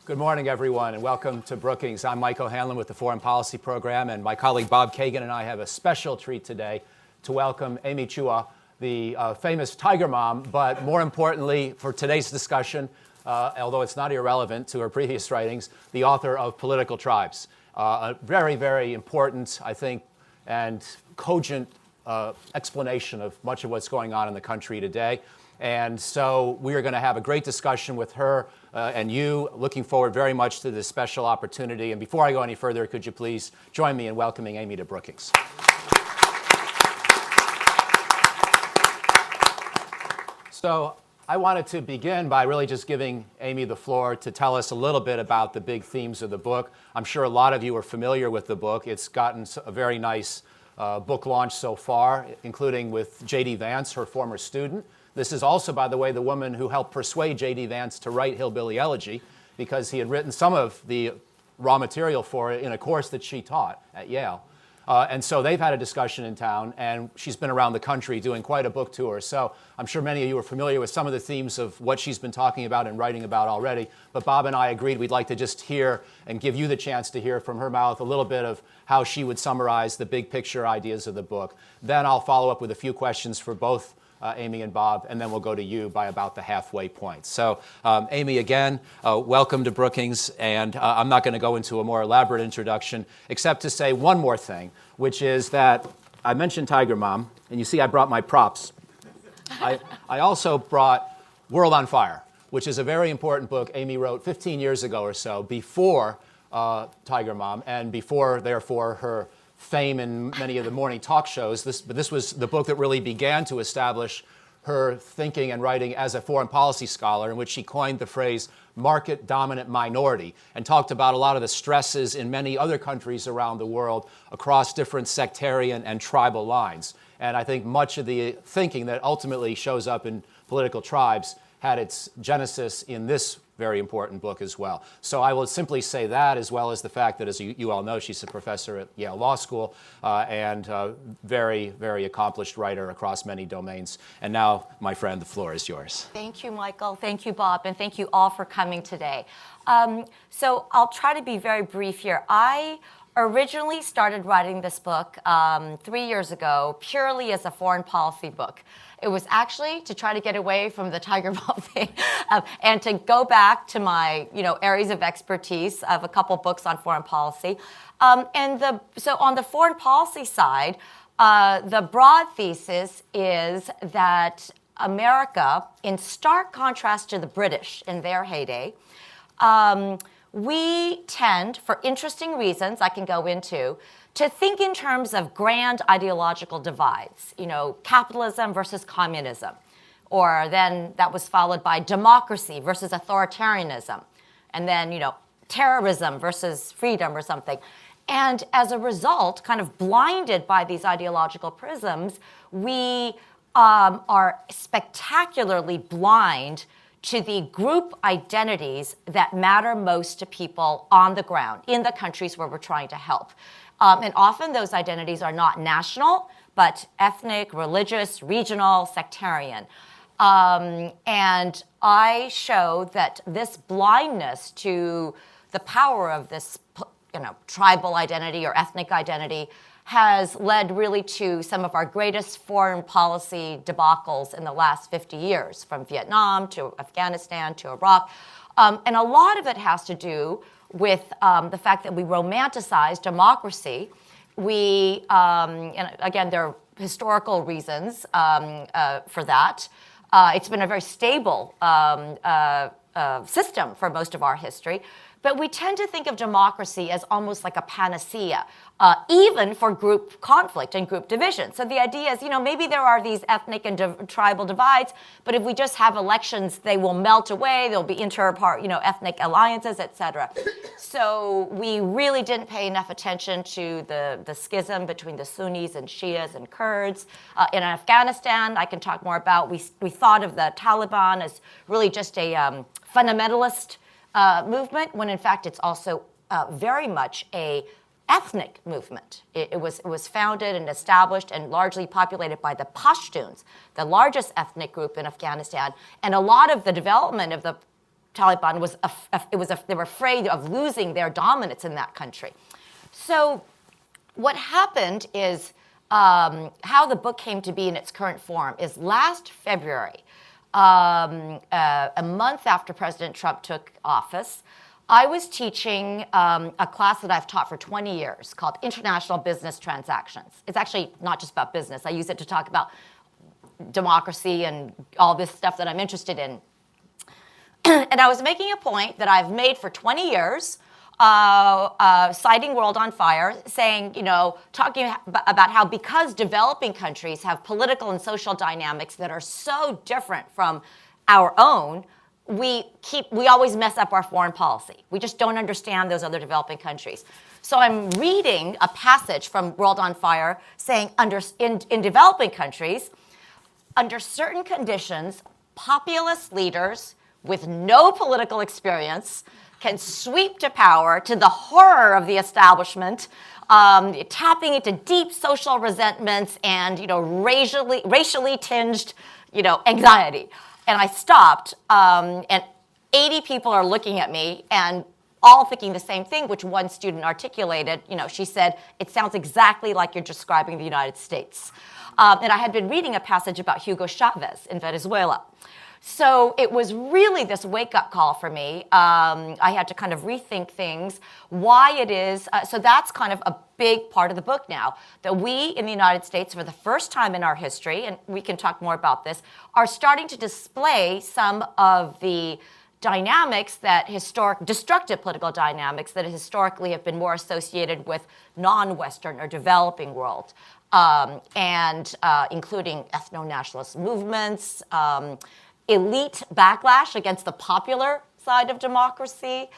Good morning, everyone, and welcome to Brookings. I'm Mike O'Hanlon with the Foreign Policy Program, and my colleague Bob Kagan and I have a special treat today to welcome Amy Chua, the famous Tiger Mom, but more importantly for today's discussion, although it's not irrelevant to her previous writings, the author of Political Tribes. A very, very important, I think, and cogent explanation of much of what's going on in the country today. And so we are going to have a great discussion with her and you. Looking forward very much to this special opportunity. And before I go any further, could you please join me in welcoming Amy to Brookings? So I wanted to begin by really just giving Amy the floor to tell us a little bit about the big themes of the book. I'm sure a lot of you are familiar with the book. It's gotten a very nice book launch so far, including with J.D. Vance, her former student. This is also, by the way, the woman who helped persuade J.D. Vance to write Hillbilly Elegy, because he had written some of the raw material for it in a course that she taught at Yale. And so they've had a discussion in town, and she's been around the country doing quite a book tour. So I'm sure many of you are familiar with some of the themes of what she's been talking about and writing about already. But Bob and I agreed we'd like to just hear and give you the chance to hear from her mouth a little bit of how she would summarize the big picture ideas of the book. Then I'll follow up with a few questions for both Amy and Bob, and then we'll go to you by about the halfway point. So Amy, again, welcome to Brookings, and I'm not going to go into a more elaborate introduction, except to say one more thing, which is that I mentioned Tiger Mom, and you see I brought my props. I also brought World on Fire, which is a very important book Amy wrote 15 years ago or so, before Tiger Mom, and before, therefore, her fame in many of the morning talk shows. But this was the book that really began to establish her thinking and writing as a foreign policy scholar, in which she coined the phrase market-dominant minority and talked about a lot of the stresses in many other countries around the world across different sectarian and tribal lines. And I think much of the thinking that ultimately shows up in Political Tribes had its genesis in this very important book as well. So I will simply say that, as well as the fact that, as you all know, she's a professor at Yale Law School and very, very accomplished writer across many domains. And now, my friend, the floor is yours. Thank you, Michael. Thank you, Bob. And thank you all for coming today. So I'll try to be very brief here. I originally started writing this book 3 years ago purely as a foreign policy book. It was actually to try to get away from the Tiger Mom thing and to go back to my areas of expertise of a couple books on foreign policy. So on the foreign policy side, the broad thesis is that America, in stark contrast to the British in their heyday, we tend, for interesting reasons I can go into, to think in terms of grand ideological divides, capitalism versus communism, or then that was followed by democracy versus authoritarianism, and then, terrorism versus freedom or something. And as a result, kind of blinded by these ideological prisms, we are spectacularly blind to the group identities that matter most to people on the ground in the countries where we're trying to help. And often those identities are not national, but ethnic, religious, regional, sectarian. And I show that this blindness to the power of this tribal identity or ethnic identity has led really to some of our greatest foreign policy debacles in the last 50 years, from Vietnam to Afghanistan to Iraq. And a lot of it has to do with the fact that we romanticize democracy. We, and again, there are historical reasons for that. It's been a very stable system for most of our history. But we tend to think of democracy as almost like a panacea, even for group conflict and group division. So the idea is, maybe there are these ethnic and tribal divides, but if we just have elections, they will melt away. There'll be ethnic alliances, et cetera. So we really didn't pay enough attention to the schism between the Sunnis and Shias and Kurds. In Afghanistan, I can talk more about, we thought of the Taliban as really just a fundamentalist movement, when in fact it's also very much a ethnic movement. It was founded and established and largely populated by the Pashtuns, the largest ethnic group in Afghanistan. And a lot of the development of the Taliban they were afraid of losing their dominance in that country. So what happened is how the book came to be in its current form is last February, a month after President Trump took office, I was teaching a class that I've taught for 20 years called International Business Transactions. It's actually not just about business. I use it to talk about democracy and all this stuff that I'm interested in. And I was making a point that I've made for 20 years, citing World on Fire, saying, talking about how because developing countries have political and social dynamics that are so different from our own, we always mess up our foreign policy. We just don't understand those other developing countries. So I'm reading a passage from World on Fire saying in developing countries, under certain conditions, populist leaders with no political experience can sweep to power to the horror of the establishment, tapping into deep social resentments and racially tinged anxiety. And I stopped, and 80 people are looking at me and all thinking the same thing, which one student articulated. She said, "It sounds exactly like you're describing the United States." And I had been reading a passage about Hugo Chavez in Venezuela. So it was really this wake-up call for me. I had to kind of rethink things, why it is. So that's kind of a big part of the book now, that we in the United States, for the first time in our history, and we can talk more about this, are starting to display some of the dynamics destructive political dynamics that historically have been more associated with non-Western or developing world, and including ethno-nationalist movements, elite backlash against the popular side of democracy,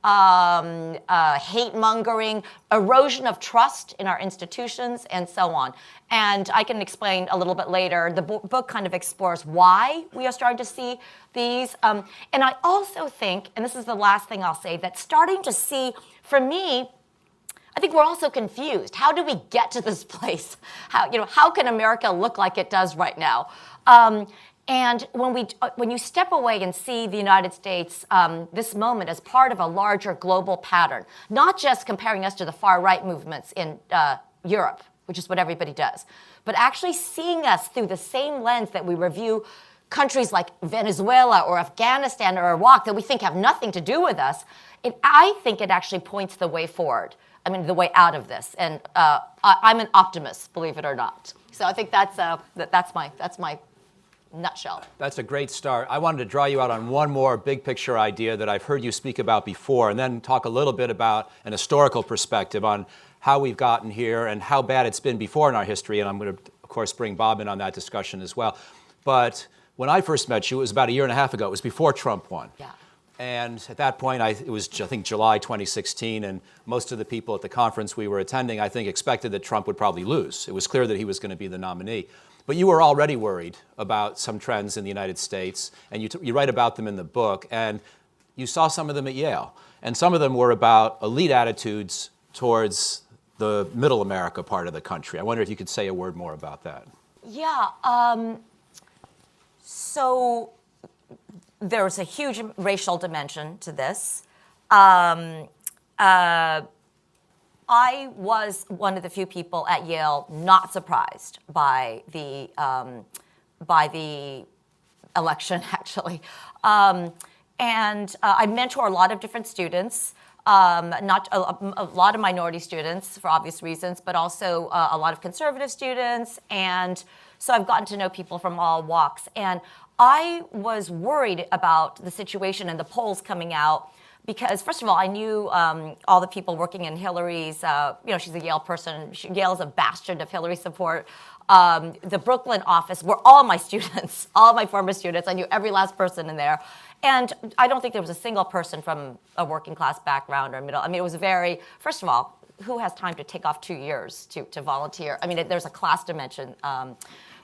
hate-mongering, erosion of trust in our institutions, and so on. And I can explain a little bit later. The book kind of explores why we are starting to see these. And I also think, and this is the last thing I'll say, that starting to see, for me, I think we're also confused. How do we get to this place? How can America look like it does right now? And when you step away and see the United States, this moment as part of a larger global pattern, not just comparing us to the far-right movements in Europe, which is what everybody does, but actually seeing us through the same lens that we review countries like Venezuela or Afghanistan or Iraq that we think have nothing to do with us, I think it actually points the way forward. I mean, the way out of this. And I'm an optimist, believe it or not. So I think that's my nutshell. That's a great start. I wanted to draw you out on one more big picture idea that I've heard you speak about before, and then talk a little bit about an historical perspective on how we've gotten here and how bad it's been before in our history. And I'm going to, of course, bring Bob in on that discussion as well. But when I first met you, it was about a year and a half ago. It was before Trump won. Yeah. And at that point, it was, I think, July 2016, and most of the people at the conference we were attending, I think, expected that Trump would probably lose. It was clear that he was going to be the nominee. But you were already worried about some trends in the United States, and you write about them in the book, and you saw some of them at Yale. And some of them were about elite attitudes towards the middle America part of the country. I wonder if you could say a word more about that. Yeah. So there's a huge racial dimension to this. I was one of the few people at Yale not surprised by the election, actually. And I mentor a lot of different students, not a lot of minority students for obvious reasons, but also a lot of conservative students. And so I've gotten to know people from all walks. And I was worried about the situation and the polls coming out because, first of all, I knew all the people working in Hillary's, she's a Yale person. Yale is a bastion of Hillary support. The Brooklyn office were all my students, all my former students. I knew every last person in there. And I don't think there was a single person from a working class background or middle. I mean, it was first of all, who has time to take off 2 years to volunteer? I mean, there's a class dimension.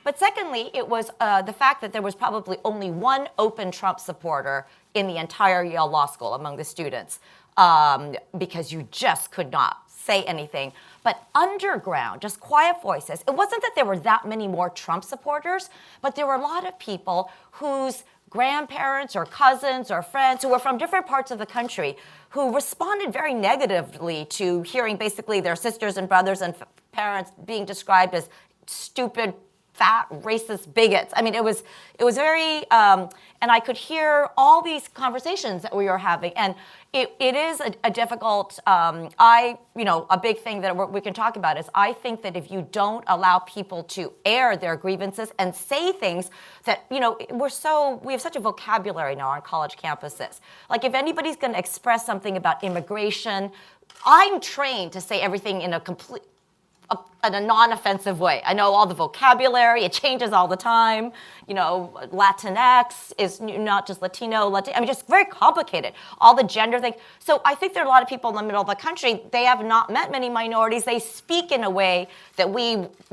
But secondly, it was the fact that there was probably only one open Trump supporter in the entire Yale Law School among the students, because you just could not say anything. But underground, just quiet voices. It wasn't that there were that many more Trump supporters, but there were a lot of people whose grandparents or cousins or friends who were from different parts of the country who responded very negatively to hearing basically their sisters and brothers and parents being described as stupid, fat, racist bigots. I mean, it was very, and I could hear all these conversations that we were having, and it is a difficult. A big thing that we can talk about is I think that if you don't allow people to air their grievances and say things that we have such a vocabulary now on college campuses. Like if anybody's going to express something about immigration, I'm trained to say everything in a non-offensive way. I know all the vocabulary, it changes all the time. Latinx is not just Latino, just very complicated. All the gender things. So I think there are a lot of people in the middle of the country, they have not met many minorities. They speak in a way that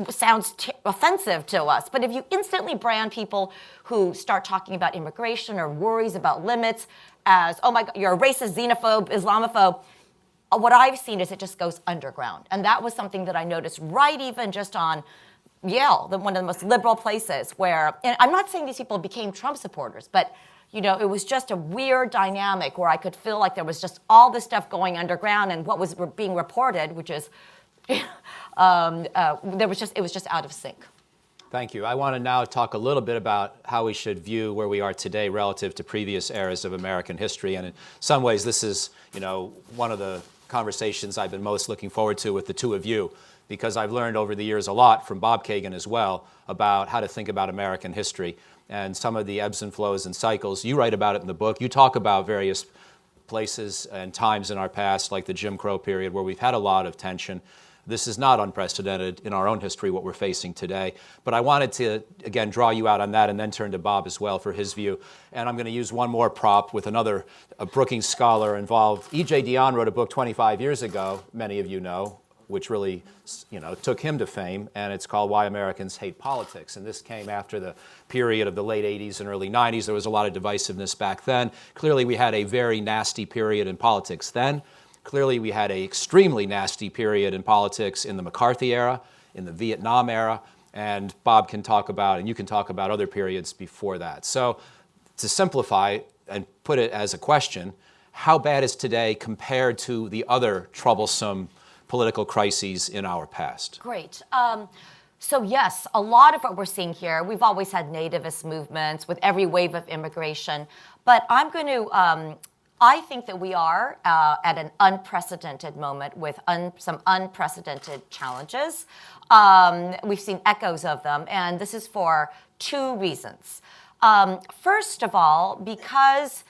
sounds offensive to us. But if you instantly brand people who start talking about immigration or worries about limits as, oh my God, you're a racist, xenophobe, Islamophobe, what I've seen is it just goes underground. And that was something that I noticed right even just on Yale, one of the most liberal places where, and I'm not saying these people became Trump supporters, but it was just a weird dynamic where I could feel like there was just all this stuff going underground, and what was being reported, which is, it was just out of sync. Thank you. I want to now talk a little bit about how we should view where we are today relative to previous eras of American history. And in some ways, this is, one of the conversations I've been most looking forward to with the two of you, because I've learned over the years a lot from Bob Kagan as well about how to think about American history and some of the ebbs and flows and cycles. You write about it in the book. You talk about various places and times in our past, like the Jim Crow period, where we've had a lot of tension. This is not unprecedented in our own history, what we're facing today. But I wanted to, again, draw you out on that and then turn to Bob as well for his view. And I'm going to use one more prop with another Brookings scholar involved. E.J. Dionne wrote a book 25 years ago, many of you know, which really took him to fame, and it's called Why Americans Hate Politics. And this came after the period of the late 80s and early 90s. There was a lot of divisiveness back then. Clearly, we had a very nasty period in politics then. Clearly, we had an extremely nasty period in politics in the McCarthy era, in the Vietnam era, and Bob can talk about, and you can talk about other periods before that. So to simplify and put it as a question, how bad is today compared to the other troublesome political crises in our past? Great. So yes, a lot of what we're seeing here, we've always had nativist movements with every wave of immigration, but I'm going to I think that we are at an unprecedented moment with some unprecedented challenges. We've seen echoes of them, and this is for two reasons. First of all, because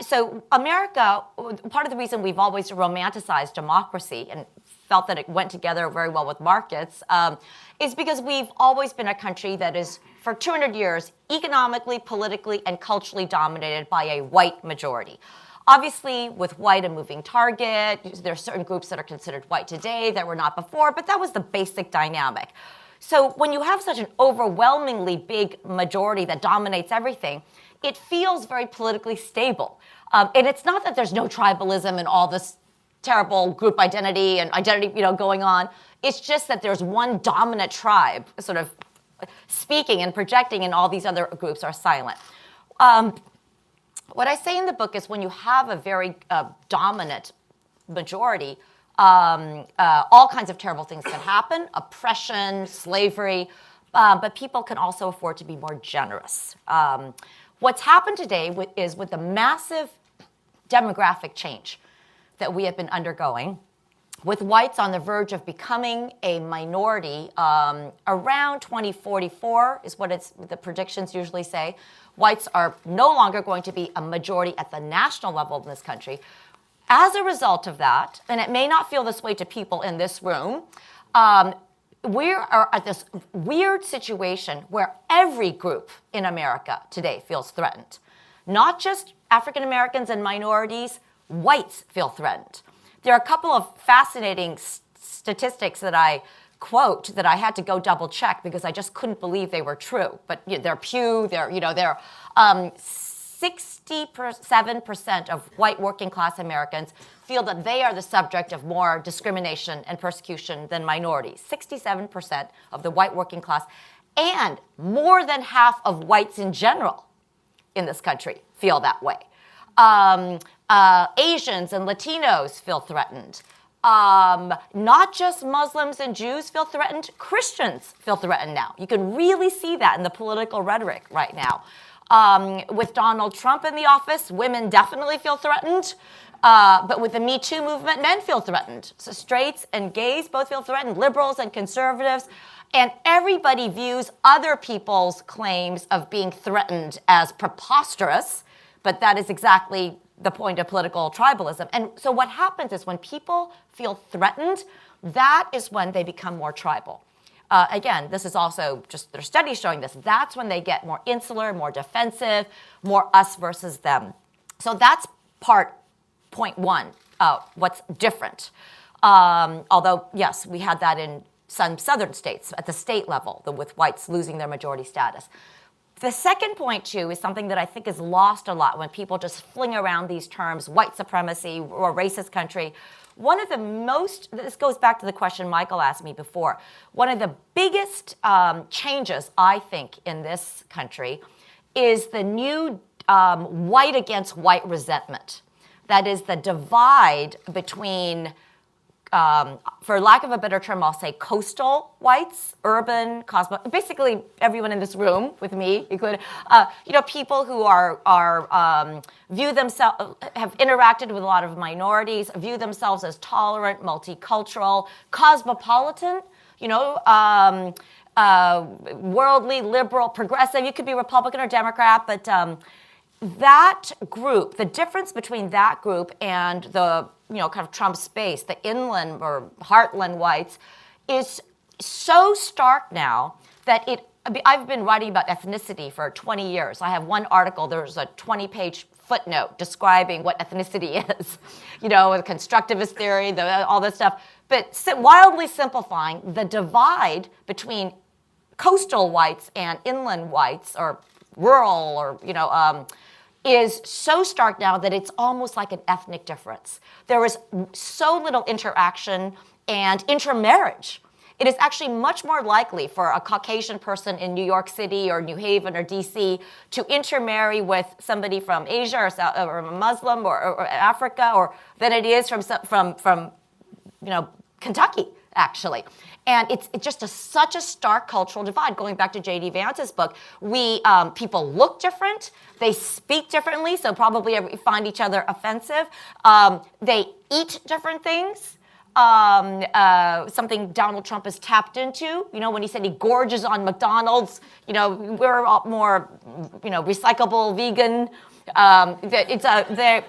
so America, part of the reason we've always romanticized democracy and felt that it went together very well with markets is because we've always been a country that is, for 200 years, economically, politically, and culturally dominated by a white majority. Obviously, with white a moving target, there are certain groups that are considered white today that were not before, but that was the basic dynamic. So when you have such an overwhelmingly big majority that dominates everything, it feels very politically stable. And it's not that there's no tribalism and all this terrible group identity and identity, going on. It's just that there's one dominant tribe sort of speaking and projecting, and all these other groups are silent. What I say in the book is when you have a very dominant majority, all kinds of terrible things can happen, oppression, slavery, but people can also afford to be more generous. What's happened today is with the massive demographic change that we have been undergoing, with whites on the verge of becoming a minority around 2044 is what the predictions usually say. Whites are no longer going to be a majority at the national level in this country. As a result of that, and it may not feel this way to people in this room, we are at this weird situation where every group in America today feels threatened. Not just African Americans and minorities, whites feel threatened. There are a couple of fascinating statistics that I quote that I had to go double check because I just couldn't believe they were true. But they're Pew, they're 67% of white working class Americans feel that they are the subject of more discrimination and persecution than minorities. 67% of the white working class, and more than half of whites in general in this country feel that way. Asians and Latinos feel threatened. Not just Muslims and Jews feel threatened, Christians feel threatened now. You can really see that in the political rhetoric right now. With Donald Trump in the office, women definitely feel threatened. But with the Me Too movement, men feel threatened. So straights and gays both feel threatened, liberals and conservatives. And everybody views other people's claims of being threatened as preposterous, but that is exactly the point of political tribalism. And so what happens is when people feel threatened, that is when they become more tribal. Again, this is also just their studies showing this. That's when they get more insular, more defensive, more us versus them. So that's point one, what's different. Although, yes, we had that in some southern states at the state level, with whites losing their majority status. The second point, too, is something that I think is lost a lot when people just fling around these terms, white supremacy or racist country. One of the most, this goes back to the question Michael asked me before, one of the biggest changes, I think, in this country is the new white against white resentment. That is the divide between, for lack of a better term, I'll say coastal whites, urban, basically everyone in this room with me included, people who view themselves, have interacted with a lot of minorities, view themselves as tolerant, multicultural, cosmopolitan, worldly, liberal, progressive. You could be Republican or Democrat, but that group, the difference between that group and the kind of Trump's base, the inland or heartland whites, is so stark now that I've been writing about ethnicity for 20 years. I have one article, there's a 20-page footnote describing what ethnicity is, the constructivist theory, all this stuff. But wildly simplifying, the divide between coastal whites and inland whites, or rural, or, is so stark now that it's almost like an ethnic difference. There is so little interaction and intermarriage. It is actually much more likely for a Caucasian person in New York City or New Haven or DC to intermarry with somebody from Asia or a Muslim or Africa, than it is from Kentucky, actually. And it's just such a stark cultural divide. Going back to J.D. Vance's book, people look different, they speak differently, so probably find each other offensive. They eat different things. Something Donald Trump has tapped into. When he said he gorges on McDonald's, we're all more, recyclable, vegan. They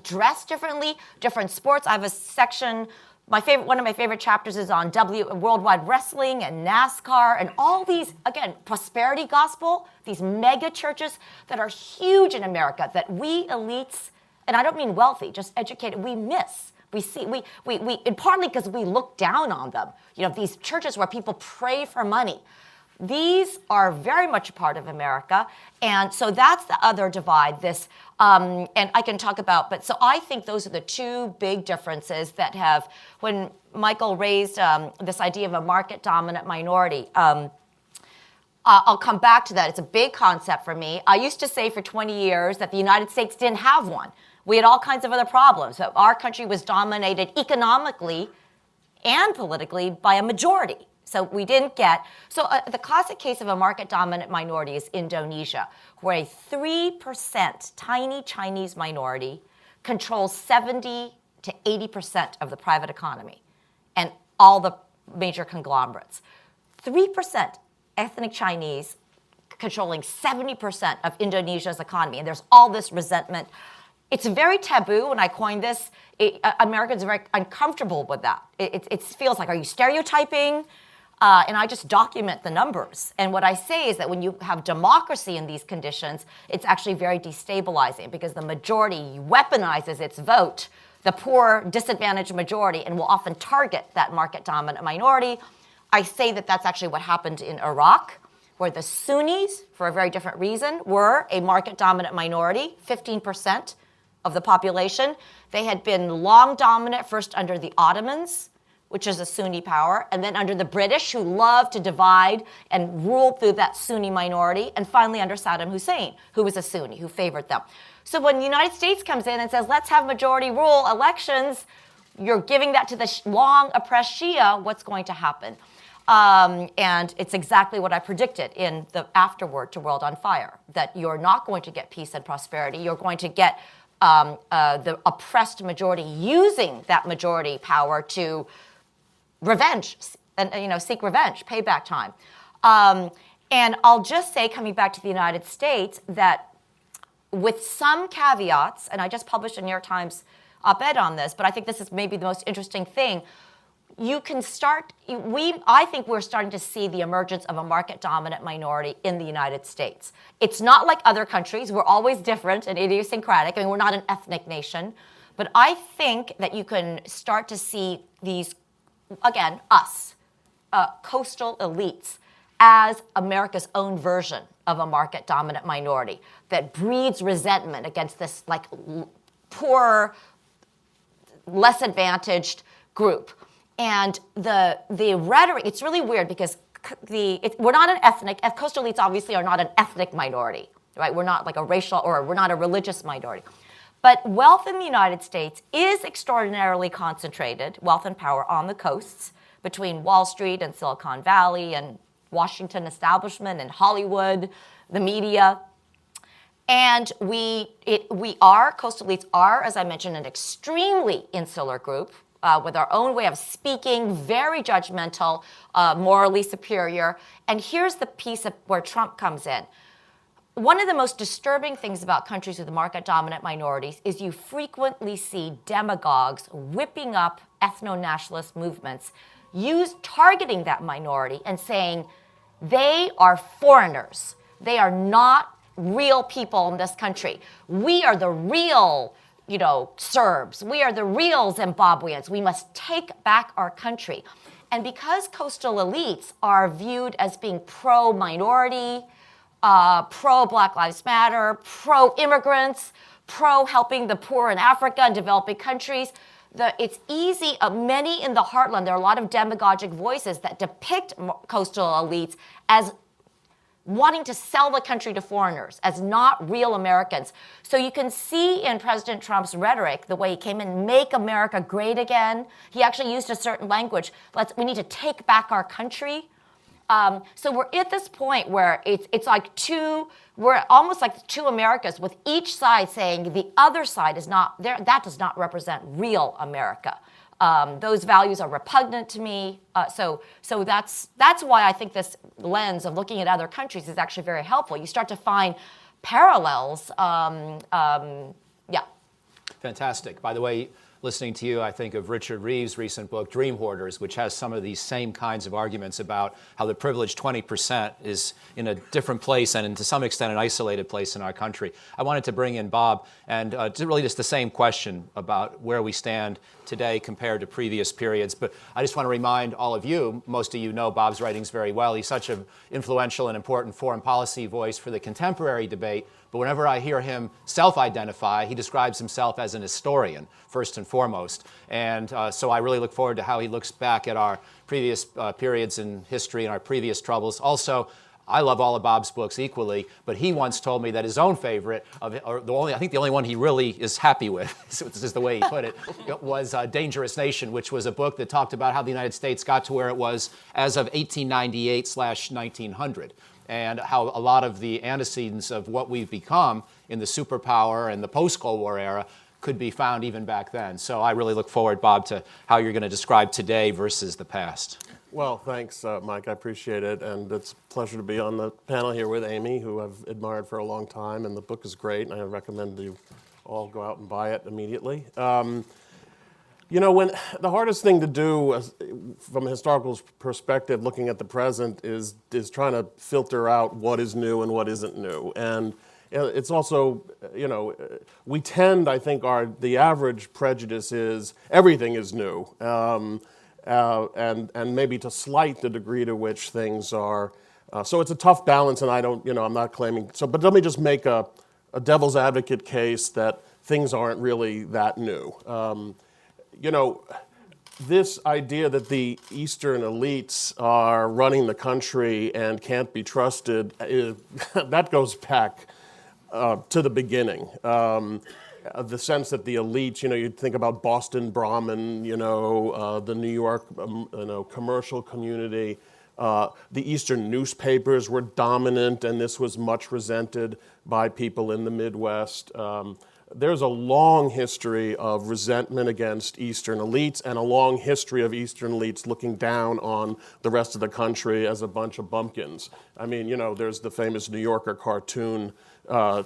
dress differently, different sports. I have a section. One of my favorite chapters is on worldwide wrestling and NASCAR and all these, again, prosperity gospel, these mega churches that are huge in America that we elites, and I don't mean wealthy, just educated, we miss. We see, and partly because we look down on them. These churches where people pray for money. These are very much a part of America, and so that's the other divide. And I can talk about, but so I think those are the two big differences that have, when Michael raised this idea of a market-dominant minority, I'll come back to that. It's a big concept for me. I used to say for 20 years that the United States didn't have one. We had all kinds of other problems. So our country was dominated economically and politically by a majority. So we didn't get, the classic case of a market-dominant minority is Indonesia, where a 3% tiny Chinese minority controls 70 to 80% of the private economy and all the major conglomerates. 3% ethnic Chinese controlling 70% of Indonesia's economy, and there's all this resentment. It's very taboo. When I coined this, Americans are very uncomfortable with that. It feels like, are you stereotyping? And I just document the numbers. And what I say is that when you have democracy in these conditions, it's actually very destabilizing because the majority weaponizes its vote, the poor, disadvantaged majority, and will often target that market-dominant minority. I say that that's actually what happened in Iraq, where the Sunnis, for a very different reason, were a market-dominant minority, 15% of the population. They had been long dominant, first under the Ottomans, which is a Sunni power, and then under the British, who loved to divide and rule through that Sunni minority, and finally under Saddam Hussein, who was a Sunni, who favored them. So when the United States comes in and says, let's have majority rule elections, you're giving that to the long oppressed Shia, what's going to happen? And it's exactly what I predicted in the afterword to World on Fire, that you're not going to get peace and prosperity. You're going to get the oppressed majority using that majority power to revenge, and seek revenge, payback time. And I'll just say, coming back to the United States, that with some caveats, and I just published a New York Times op-ed on this, but I think this is maybe the most interesting thing. You can start, I think we're starting to see the emergence of a market-dominant minority in the United States. It's not like other countries. We're always different and idiosyncratic. I mean, we're not an ethnic nation. But I think that you can start to see these, again, us, coastal elites, as America's own version of a market-dominant minority that breeds resentment against this, like, poor, less advantaged group. And the rhetoric, it's really weird because we're not an ethnic, coastal elites obviously are not an ethnic minority, right? We're not like a racial, or we're not a religious minority. But wealth in the United States is extraordinarily concentrated, wealth and power on the coasts between Wall Street and Silicon Valley and Washington establishment and Hollywood, the media. And coastal elites are, as I mentioned, an extremely insular group with our own way of speaking, very judgmental, morally superior. And here's the piece where Trump comes in. One of the most disturbing things about countries with market-dominant minorities is you frequently see demagogues whipping up ethno-nationalist movements, targeting that minority and saying they are foreigners. They are not real people in this country. We are the real, Serbs. We are the real Zimbabweans. We must take back our country. And because coastal elites are viewed as being pro-minority, pro-Black Lives Matter, pro-immigrants, pro-helping the poor in Africa and developing countries, it's easy, many in the heartland, there are a lot of demagogic voices that depict coastal elites as wanting to sell the country to foreigners, as not real Americans. So you can see in President Trump's rhetoric, the way he came in, make America great again. He actually used a certain language. We need to take back our country. So we're at this point where it's like we're almost like two Americas, with each side saying the other side is not there. That does not represent real America. Those values are repugnant to me. So that's why I think this lens of looking at other countries is actually very helpful. You start to find parallels. Yeah. Fantastic. By the way, listening to you, I think of Richard Reeves' recent book, Dream Hoarders, which has some of these same kinds of arguments about how the privileged 20% is in a different place and to some extent an isolated place in our country. I wanted to bring in Bob, and really just the same question about where we stand today compared to previous periods. But I just want to remind all of you, most of you know Bob's writings very well. He's such an influential and important foreign policy voice for the contemporary debate. But whenever I hear him self-identify, he describes himself as an historian, first and foremost. And so I really look forward to how he looks back at our previous periods in history and our previous troubles. Also, I love all of Bob's books equally, but he once told me that his own favorite, I think the only one he really is happy with, this is the way he put it, was Dangerous Nation, which was a book that talked about how the United States got to where it was as of 1898/1900. And how a lot of the antecedents of what we've become in the superpower and the post-Cold War era could be found even back then. So I really look forward, Bob, to how you're going to describe today versus the past. Well, thanks, Mike. I appreciate it. And it's a pleasure to be on the panel here with Amy, who I've admired for a long time. And the book is great, and I recommend you all go out and buy it immediately. When the hardest thing to do from a historical perspective, looking at the present, is trying to filter out what is new and what isn't new. And it's also, we tend, I think, the average prejudice is everything is new, and maybe to slight the degree to which things are. So it's a tough balance, and I'm not claiming. But let me just make a devil's advocate case that things aren't really that new. this idea that the Eastern elites are running the country and can't be trusted, that goes back to the beginning. The sense that the elites, you think about Boston Brahmin, the New York, commercial community. The Eastern newspapers were dominant, and this was much resented by people in the Midwest. There's a long history of resentment against Eastern elites and a long history of Eastern elites looking down on the rest of the country as a bunch of bumpkins. I mean, there's the famous New Yorker cartoon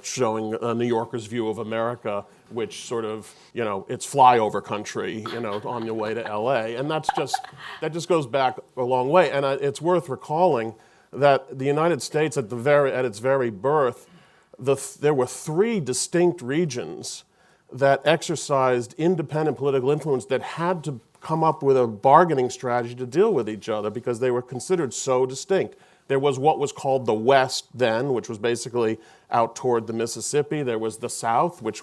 showing a New Yorker's view of America, which sort of, it's flyover country, on your way to LA. And that just goes back a long way. And it's worth recalling that the United States at its very birth, there were 3 distinct regions that exercised independent political influence that had to come up with a bargaining strategy to deal with each other because they were considered so distinct. There was what was called the West then, which was basically out toward the Mississippi. There was the South, which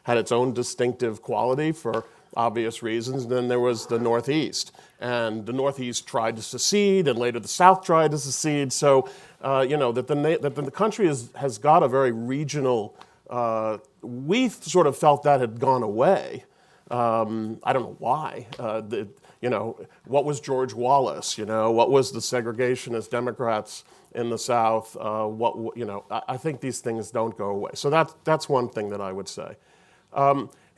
had its own distinctive quality for obvious reasons. And then there was the Northeast. And the Northeast tried to secede, and later the South tried to secede. So, that the country has got a very regional, we sort of felt that had gone away. I don't know why. What was George Wallace? What was the segregationist Democrats in the South? I think these things don't go away. So that's one thing that I would say.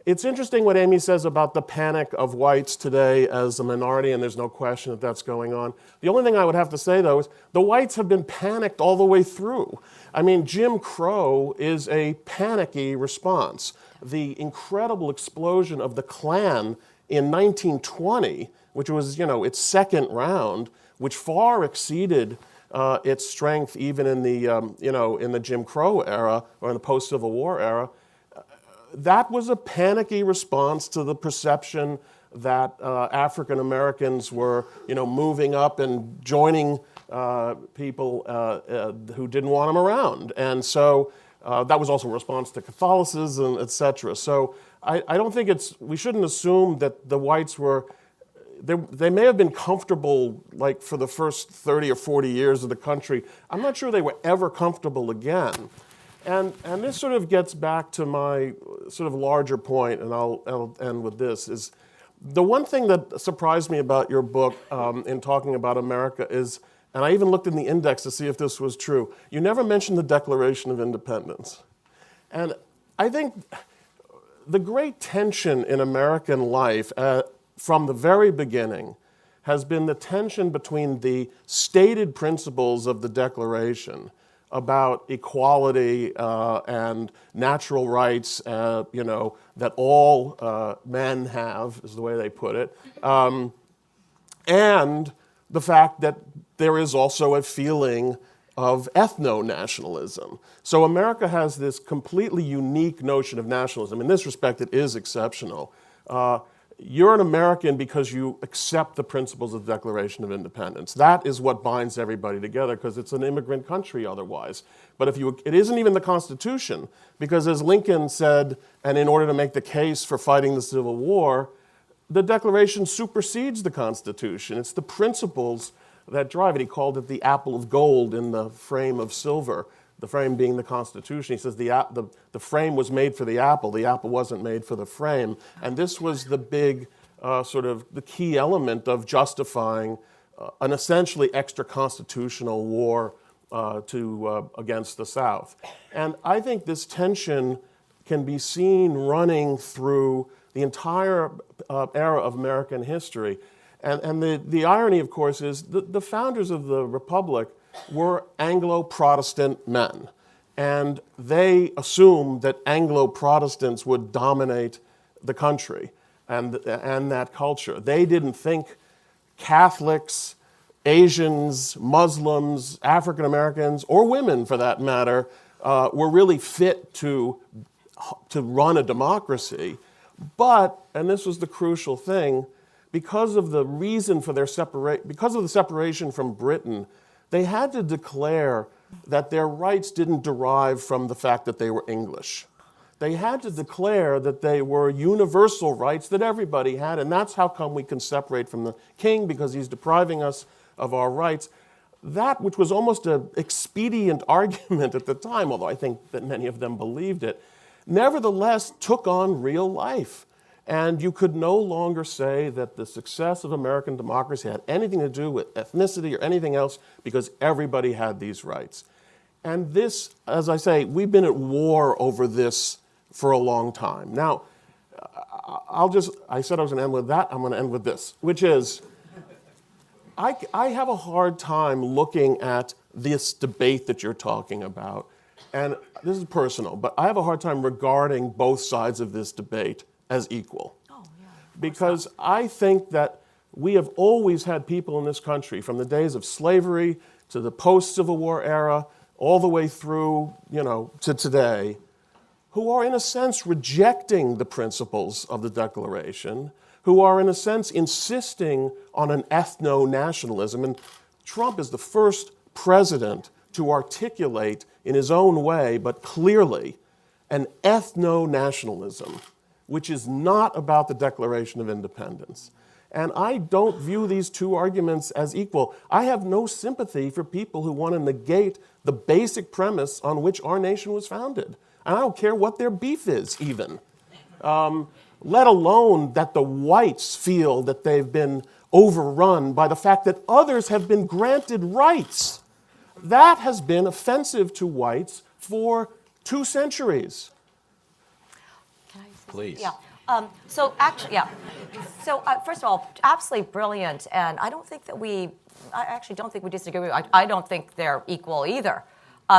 It's interesting what Amy says about the panic of whites today as a minority, and there's no question that that's going on. The only thing I would have to say, though, is the whites have been panicked all the way through. I mean, Jim Crow is a panicky response. The incredible explosion of the Klan in 1920, which was, its second round, which far exceeded its strength even in the Jim Crow era or in the post-Civil War era, that was a panicky response to the perception that African Americans were, moving up and joining people who didn't want them around. And so that was also a response to Catholicism, et cetera. So I don't think we shouldn't assume that the whites they may have been comfortable like for the first 30 or 40 years of the country. I'm not sure they were ever comfortable again. And this sort of gets back to my sort of larger point, and I'll end with this, is the one thing that surprised me about your book in talking about America is, and I even looked in the index to see if this was true, you never mentioned the Declaration of Independence. And I think the great tension in American life from the very beginning has been the tension between the stated principles of the Declaration about equality and natural rights, that all men have, is the way they put it, and the fact that there is also a feeling of ethno-nationalism. So America has this completely unique notion of nationalism. In this respect, it is exceptional. You're an American because you accept the principles of the Declaration of Independence. That is what binds everybody together because it's an immigrant country otherwise. But it isn't even the Constitution because as Lincoln said, and in order to make the case for fighting the Civil War, the Declaration supersedes the Constitution. It's the principles that drive it. He called it the apple of gold in the frame of silver, the frame being the Constitution. He says the frame was made for the apple wasn't made for the frame. And this was the big sort of the key element of justifying an essentially extra-constitutional war against the South. And I think this tension can be seen running through the entire era of American history. And the irony, of course, is the founders of the Republic were Anglo-Protestant men. And they assumed that Anglo-Protestants would dominate the country and that culture. They didn't think Catholics, Asians, Muslims, African Americans, or women for that matter, were really fit to run a democracy. But, and this was the crucial thing, because of the reason for their because of the separation from Britain, they had to declare that their rights didn't derive from the fact that they were English. They had to declare that they were universal rights that everybody had, and that's how come we can separate from the king, because he's depriving us of our rights. That, which was almost an expedient argument at the time, although I think that many of them believed it, nevertheless took on real life. And you could no longer say that the success of American democracy had anything to do with ethnicity or anything else, because everybody had these rights. And this, as I say, we've been at war over this for a long time. Now, I said I was going to end with that, I'm going to end with this, which is, I have a hard time looking at this debate that you're talking about, and this is personal, but I have a hard time regarding both sides of this debate as equal. Oh, yeah. Because I think that we have always had people in this country, from the days of slavery to the post-Civil War era, all the way through, to today, who are in a sense rejecting the principles of the Declaration, who are in a sense insisting on an ethno-nationalism. And Trump is the first president to articulate in his own way, but clearly, an ethno-nationalism, which is not about the Declaration of Independence. And I don't view these two arguments as equal. I have no sympathy for people who want to negate the basic premise on which our nation was founded. And I don't care what their beef is, even. Let alone that the whites feel that they've been overrun by the fact that others have been granted rights. That has been offensive to whites for 2 centuries. Please. Yeah. So first of all, absolutely brilliant, and I actually don't think we disagree. I don't think they're equal either.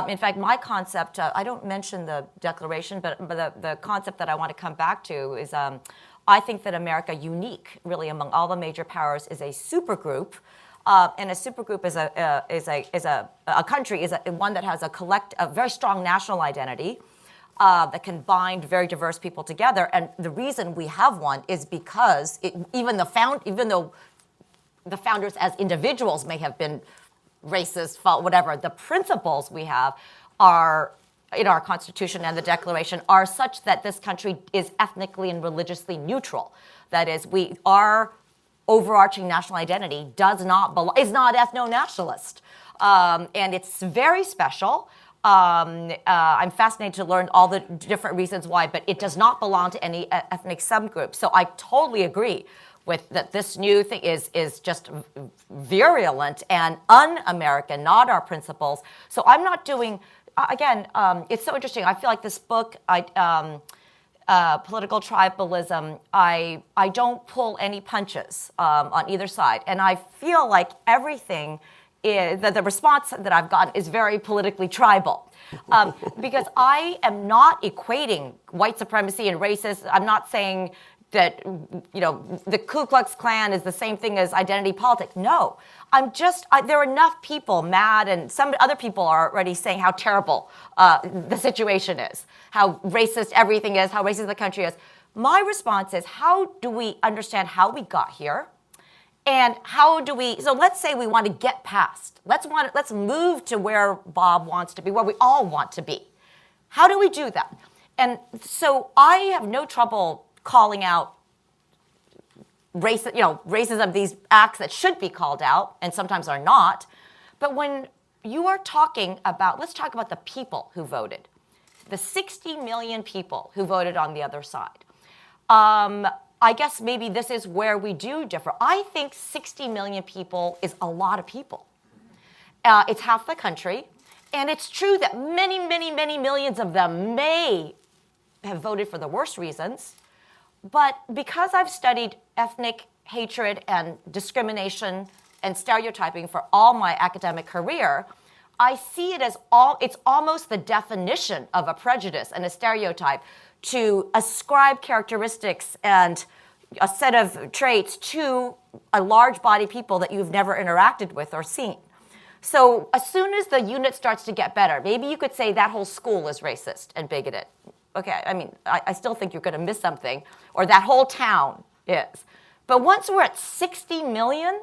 In fact, my concept, I don't mention the Declaration, but the concept that I want to come back to is I think that America, unique really among all the major powers, is a supergroup. And a supergroup is a country, is one that has a very strong national identity, that can bind very diverse people together. And the reason we have one is because even though the founders as individuals may have been racist, whatever, the principles we have are in our Constitution and the Declaration are such that this country is ethnically and religiously neutral. That is, our overarching national identity is not ethno-nationalist. And it's very special. I'm fascinated to learn all the different reasons why, but it does not belong to any ethnic subgroup. So I totally agree with that. This new thing is just virulent and un-American, not our principles. So I'm not doing. Again, it's so interesting. I feel like this book, Political Tribalism, I don't pull any punches on either side, and I feel like everything. The response that I've gotten is very politically tribal, because I am not equating white supremacy and racism. I'm not saying that the Ku Klux Klan is the same thing as identity politics. No, there are enough people mad, and some other people are already saying how terrible the situation is, how racist everything is, how racist the country is. My response is, how do we understand how we got here? And so let's say we want to get past, let's move to where Bob wants to be, where we all want to be. How do we do that? And so I have no trouble calling out racism, these acts that should be called out and sometimes are not. But when you are talking about, let's talk about the people who voted, the 60 million people who voted on the other side. I guess maybe this is where we do differ. I think 60 million people is a lot of people. It's half the country. And it's true that many, many, many millions of them may have voted for the worst reasons. But because I've studied ethnic hatred and discrimination and stereotyping for all my academic career, I see it as it's almost the definition of a prejudice and a stereotype to ascribe characteristics and a set of traits to a large body of people that you've never interacted with or seen. So as soon as the unit starts to get better, maybe you could say that whole school is racist and bigoted. Okay, I mean, I still think you're going to miss something, or that whole town is. But once we're at 60 million,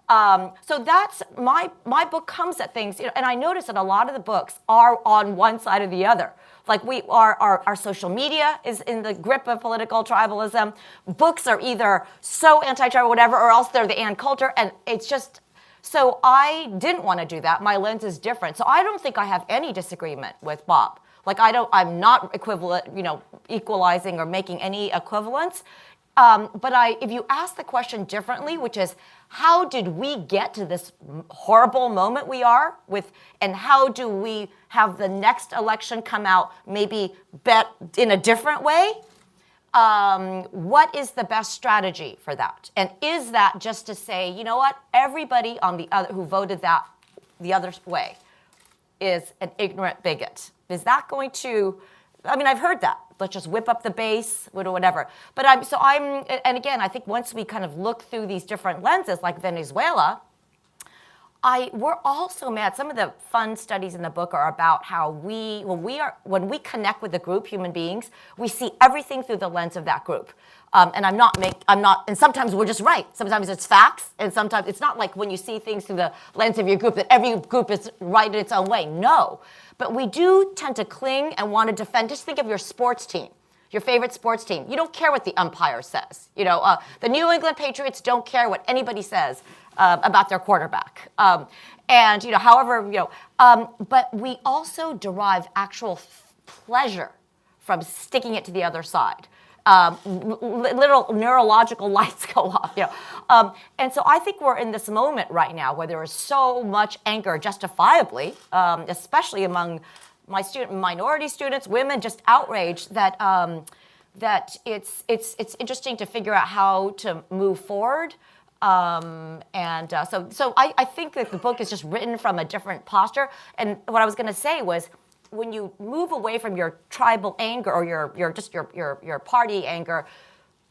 so that's my book comes at things, and I notice that a lot of the books are on one side or the other. Like our social media is in the grip of political tribalism. Books are either so anti-tribal, whatever, or else they're the Ann Coulter, and it's just. So I didn't want to do that. My lens is different. So I don't think I have any disagreement with Bob. Like I'm not equalizing or making any equivalence. But if you ask the question differently, which is, how did we get to this horrible moment we are with, and how do we have the next election come out maybe bet in a different way? What is the best strategy for that? And is that just to say, you know what, everybody on the other who voted that the other way is an ignorant bigot? Is that going to? I mean, I've heard that. Let's just whip up the base, whatever. But and again, I think once we kind of look through these different lenses, like Venezuela, we're also mad. Some of the fun studies in the book are about how when we connect with the group, human beings, we see everything through the lens of that group. And and sometimes we're just right. Sometimes it's facts, and sometimes it's not like when you see things through the lens of your group that every group is right in its own way. No. But we do tend to cling and want to defend. Just think of your sports team, your favorite sports team. You don't care what the umpire says. The New England Patriots don't care what anybody says about their quarterback. But we also derive actual pleasure from sticking it to the other side. Little neurological lights go off, and so I think we're in this moment right now where there is so much anger, justifiably, especially among my minority students, women, just outraged that it's interesting to figure out how to move forward. So I think that the book is just written from a different posture. And what I was going to say was, when you move away from your tribal anger or your party anger,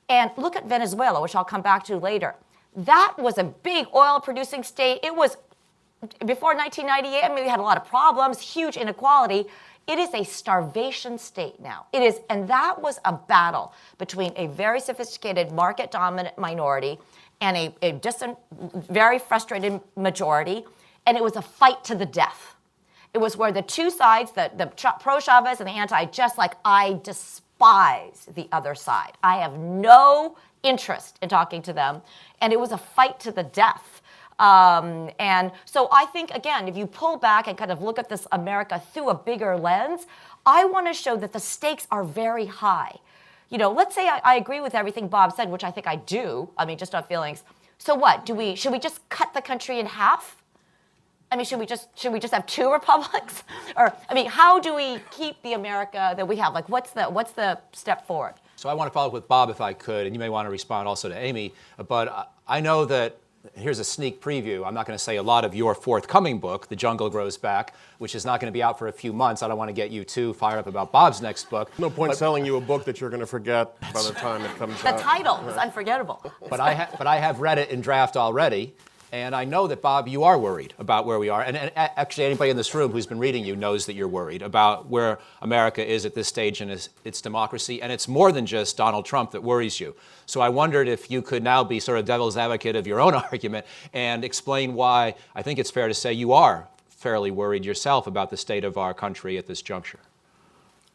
and look at Venezuela, which I'll come back to later, that was a big oil-producing state. It was, before 1998, I mean, we had a lot of problems, huge inequality. It is a starvation state now. It is, and that was a battle between a very sophisticated market-dominant minority and a distant, very frustrated majority, and it was a fight to the death. It was where the two sides, the pro-Chavez and the anti, just like, I despise the other side. I have no interest in talking to them. And it was a fight to the death. And so I think, again, if you pull back and kind of look at this America through a bigger lens, I want to show that the stakes are very high. Let's say I agree with everything Bob said, which I think I do. I mean, just on feelings. So what? Should we just cut the country in half? I mean, should we just have two republics? Or, I mean, how do we keep the America that we have? Like, what's the step forward? So I want to follow up with Bob, if I could, and you may want to respond also to Amy. But I know that, here's a sneak preview. I'm not going to say a lot of your forthcoming book, The Jungle Grows Back, which is not going to be out for a few months. I don't want to get you too fired up about Bob's next book. No point selling you a book that you're going to forget by the time it comes out. The title is unforgettable. But I have read it in draft already. And I know that, Bob, you are worried about where we are. And actually, anybody in this room who's been reading you knows that you're worried about where America is at this stage in its democracy. And it's more than just Donald Trump that worries you. So I wondered if you could now be sort of devil's advocate of your own argument and explain why I think it's fair to say you are fairly worried yourself about the state of our country at this juncture.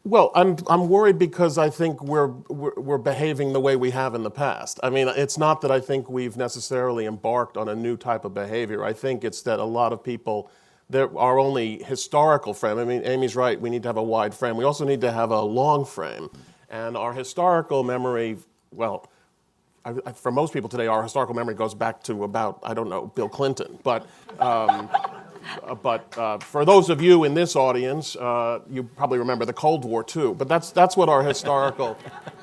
Well, I'm worried because I think we're behaving the way we have in the past. I mean, it's not that I think we've necessarily embarked on a new type of behavior. I think it's that a lot of people, our only historical frame. I mean, Amy's right. We need to have a wide frame. We also need to have a long frame, and our historical memory. Well, for most people today, our historical memory goes back to about, I don't know, Bill Clinton, but. For those of you in this audience, you probably remember the Cold War too. But that's what our historical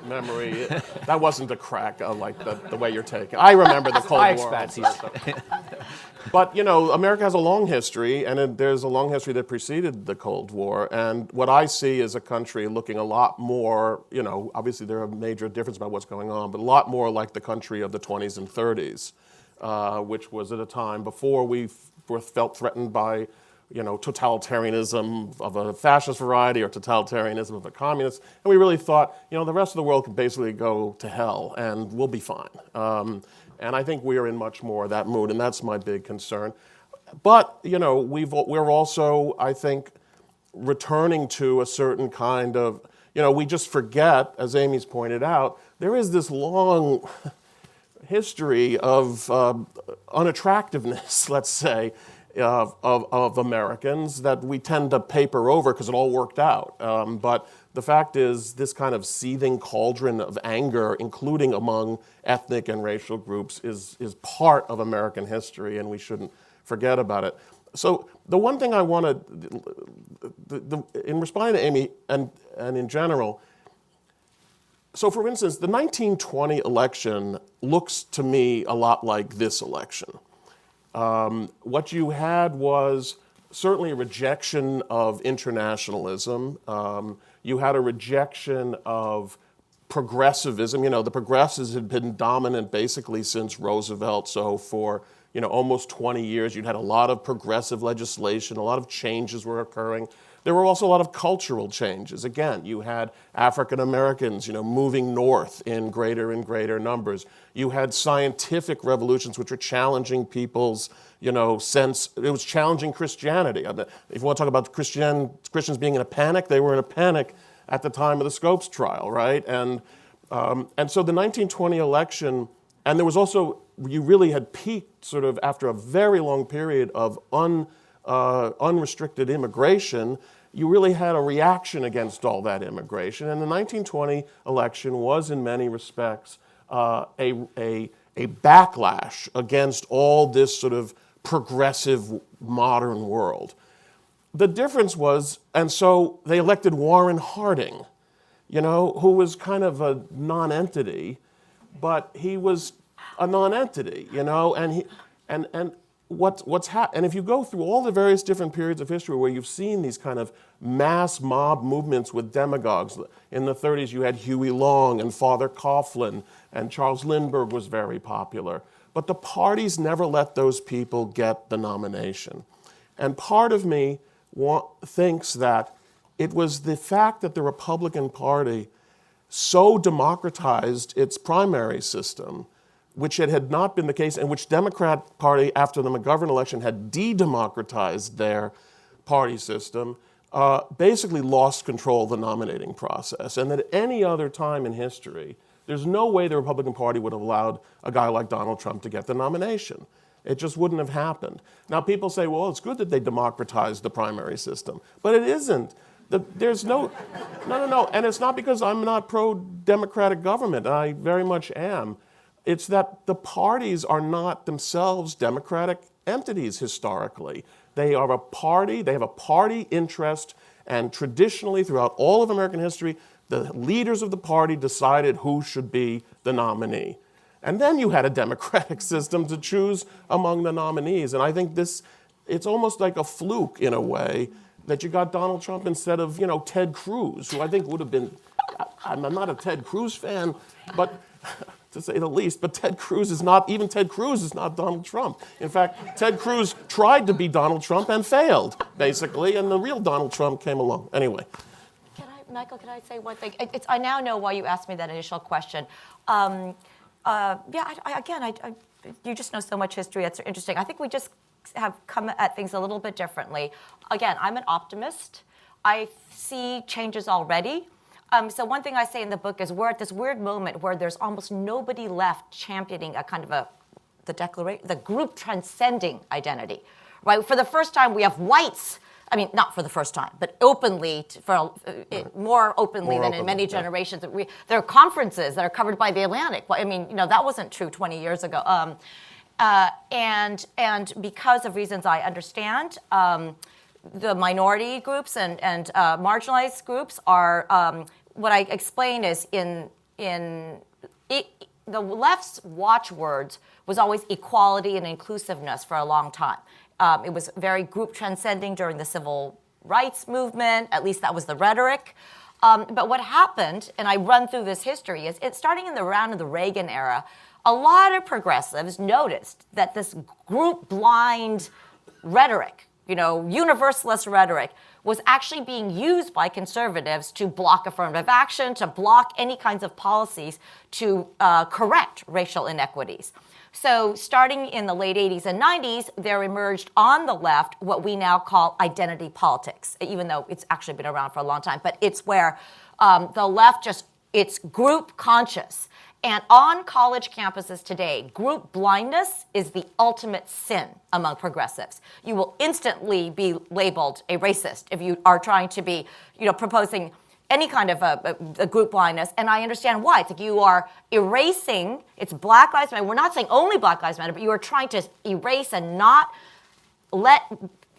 memory. That wasn't a crack like the way you're taking. I remember the Cold War. But America has a long history, and there's a long history that preceded the Cold War. And what I see is a country looking a lot more. Obviously there are major differences about what's going on, but a lot more like the country of the 20s and 30s, which was at a time before we were felt threatened by, totalitarianism of a fascist variety or totalitarianism of a communist. And we really thought, the rest of the world could basically go to hell and we'll be fine. And I think we are in much more of that mood, and that's my big concern. But, we're also, I think, returning to a certain kind of, we just forget, as Amy's pointed out, there is this long history of unattractiveness, let's say, of Americans that we tend to paper over because it all worked out. But the fact is, this kind of seething cauldron of anger, including among ethnic and racial groups, is part of American history, and we shouldn't forget about it. So the one thing I want to, in responding to Amy and in general, so for instance, the 1920 election looks to me a lot like this election. What you had was certainly a rejection of internationalism. You had a rejection of progressivism. The progressives had been dominant basically since Roosevelt. So for almost 20 years, you'd had a lot of progressive legislation, a lot of changes were occurring. There were also a lot of cultural changes. Again, you had African Americans, moving north in greater and greater numbers. You had scientific revolutions which were challenging people's, sense. It was challenging Christianity. If you want to talk about Christians being in a panic, they were in a panic at the time of the Scopes trial, right? And so the 1920 election, and there was also, you really had peaked sort of after a very long period of unrestricted immigration. You really had a reaction against all that immigration. And the 1920 election was, in many respects, a backlash against all this sort of progressive modern world. The difference was, and so they elected Warren Harding, who was kind of a non-entity, but he was a non-entity, and what's happened, and if you go through all the various different periods of history where you've seen these kind of mass mob movements with demagogues, in the 30s you had Huey Long and Father Coughlin, and Charles Lindbergh was very popular. But the parties never let those people get the nomination. And part of me thinks that it was the fact that the Republican Party so democratized its primary system, which it had not been the case, and which Democrat Party, after the McGovern election, had de-democratized their party system, basically lost control of the nominating process. And at any other time in history, there's no way the Republican Party would have allowed a guy like Donald Trump to get the nomination. It just wouldn't have happened. Now people say, well, it's good that they democratized the primary system, but it isn't. There's no, and it's not because I'm not pro-democratic government, I very much am. It's that the parties are not themselves democratic entities historically. They are a party, they have a party interest, and traditionally throughout all of American history, the leaders of the party decided who should be the nominee. And then you had a democratic system to choose among the nominees. And I think it's almost like a fluke in a way that you got Donald Trump instead of, Ted Cruz, who I think would have been, I'm not a Ted Cruz fan, but to say the least, but Ted Cruz is not Donald Trump. In fact, Ted Cruz tried to be Donald Trump and failed, basically, and the real Donald Trump came along. Anyway. Michael, can I say one thing? I now know why you asked me that initial question. You just know so much history. It's interesting. I think we just have come at things a little bit differently. Again, I'm an optimist. I see changes already. So one thing I say in the book is we're at this weird moment where there's almost nobody left championing a kind of the group transcending identity, right? For the first time, we have whites. I mean, not for the first time, but openly, more openly than in many generations. There are conferences that are covered by the Atlantic. Well, I mean, that wasn't true 20 years ago. And because of reasons I understand, the minority groups and marginalized groups are, what I explain is the left's watchwords was always equality and inclusiveness for a long time. It was very group transcending during the civil rights movement, at least that was the rhetoric. But what happened, and I run through this history, is starting in the around of the Reagan era, a lot of progressives noticed that this group blind rhetoric, universalist rhetoric, was actually being used by conservatives to block affirmative action, to block any kinds of policies to correct racial inequities. So starting in the late 80s and 90s, there emerged on the left what we now call identity politics, even though it's actually been around for a long time. But it's where the left it's group conscious. And on college campuses today, group blindness is the ultimate sin among progressives. You will instantly be labeled a racist if you are trying to be, proposing any kind of a group blindness. And I understand why. It's like you are erasing, it's Black Lives Matter. We're not saying only Black Lives Matter, but you are trying to erase and not let,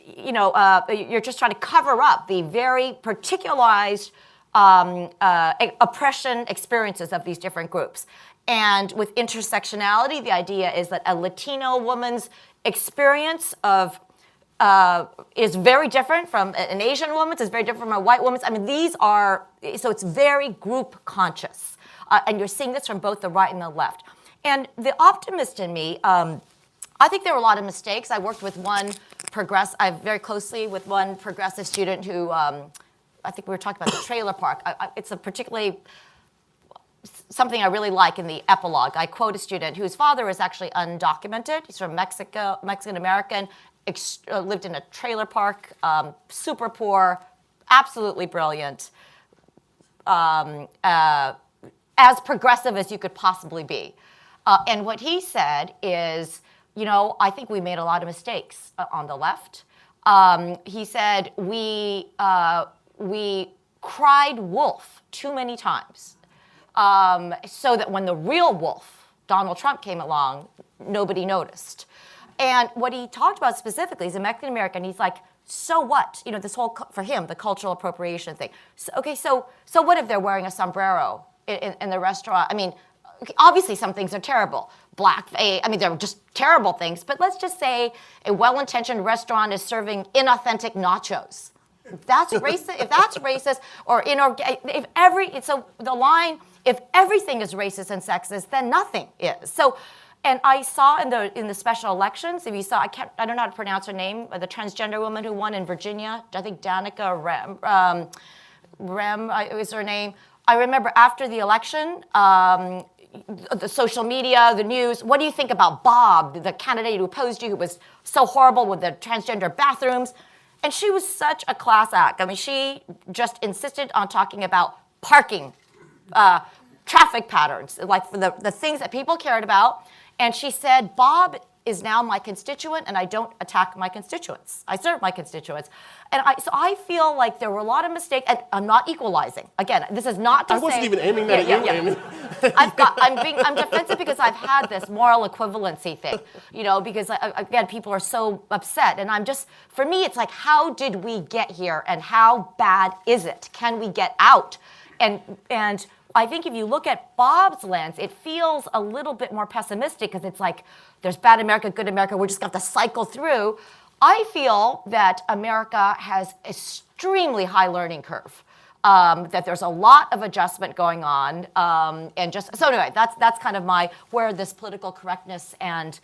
you're just trying to cover up the very particularized oppression experiences of these different groups. And with intersectionality, the idea is that a Latino woman's experience of is very different from an Asian woman's, is very different from a white woman's. I mean, so it's very group conscious. And you're seeing this from both the right and the left. And the optimist in me, I think there were a lot of mistakes. I worked with very closely with one progressive student who, I think we were talking about the trailer park. It's a particularly something I really like in the epilogue. I quote a student whose father is actually undocumented. He's from Mexico, Mexican-American, lived in a trailer park, super poor, absolutely brilliant, as progressive as you could possibly be. And what he said is, I think we made a lot of mistakes on the left. He said, we cried wolf too many times, so that when the real wolf, Donald Trump, came along, nobody noticed. And what he talked about specifically is a Mexican American. He's like, so what? This whole, for him, the cultural appropriation thing. So what if they're wearing a sombrero in the restaurant? I mean, obviously some things are terrible. They're just terrible things. But let's just say a well-intentioned restaurant is serving inauthentic nachos. That's racist. If that's racist, or if everything is racist and sexist, then nothing is. So, and I saw in the special elections, if you saw, I don't know how to pronounce her name, the transgender woman who won in Virginia, I think Danica Rem is her name. I remember after the election, the social media, the news, what do you think about Bob, the candidate who opposed you, who was so horrible with the transgender bathrooms? And she was such a class act. I mean, she just insisted on talking about parking, traffic patterns, like for the things that people cared about. And she said, Bob is now my constituent, and I don't attack my constituents. I serve my constituents. And so I feel like there were a lot of mistakes, and I'm not equalizing. Again, this is not to say— I wasn't even aiming that at you, Amy. I'm defensive because I've had this moral equivalency thing, because again, people are so upset. And for me, it's like, how did we get here, and how bad is it? Can we get out? And I think if you look at Bob's lens, it feels a little bit more pessimistic, because it's like, there's bad America, good America, we're just going to have to cycle through. I feel that America has extremely high learning curve, that there's a lot of adjustment going on, so anyway, that's kind of where this political correctness and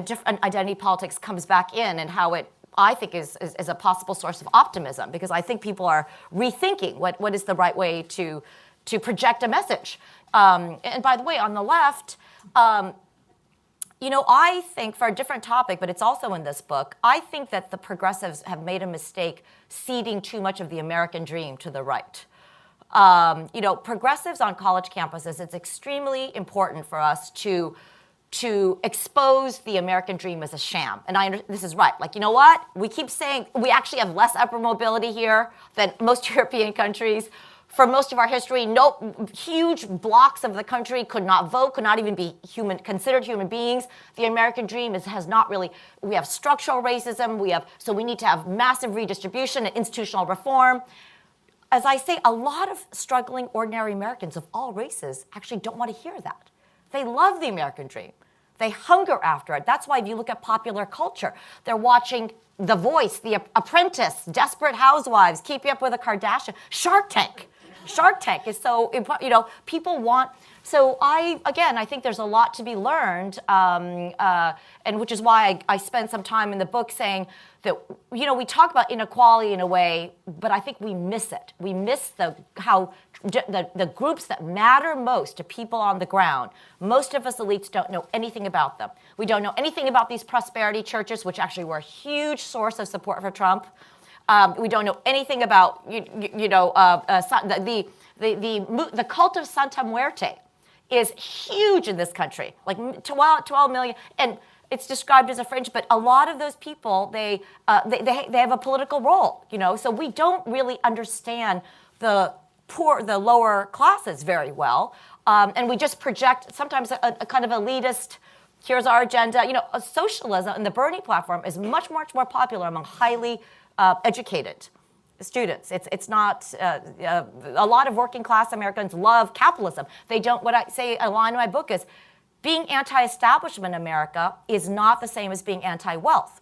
different identity politics comes back in, and how it, I think, is a possible source of optimism, because I think people are rethinking what is the right way to project a message. And by the way, on the left, I think, for a different topic, but it's also in this book, I think that the progressives have made a mistake ceding too much of the American dream to the right. Progressives on college campuses, it's extremely important for us to expose the American dream as a sham. And this is right. Like, you know what? We keep saying we actually have less upward mobility here than most European countries. For most of our history, huge blocks of the country could not vote, could not even be considered human beings. The American dream has not really. We have structural racism. So we need to have massive redistribution and institutional reform. As I say, a lot of struggling ordinary Americans of all races actually don't want to hear that. They love the American dream. They hunger after it. That's why if you look at popular culture, they're watching The Voice, The Apprentice, Desperate Housewives, Keeping Up with the Kardashians, Shark Tank. Shark Tank is so important. People want. So I think there's a lot to be learned, and which is why I spent some time in the book saying that we talk about inequality in a way, but I think we miss it. We miss the groups that matter most to people on the ground. Most of us elites don't know anything about them. We don't know anything about these prosperity churches, which actually were a huge source of support for Trump. We don't know anything about the cult of Santa Muerte is huge in this country, like 12 million, and it's described as a fringe. But a lot of those people, they have a political role, So we don't really understand the lower classes very well, and we just project sometimes a kind of elitist. Here's our agenda. A socialism and the Bernie platform is much more popular among highly educated students. It's not a lot of working class Americans love capitalism. They don't. What I say a line in my book is, being anti-establishment in America is not the same as being anti-wealth.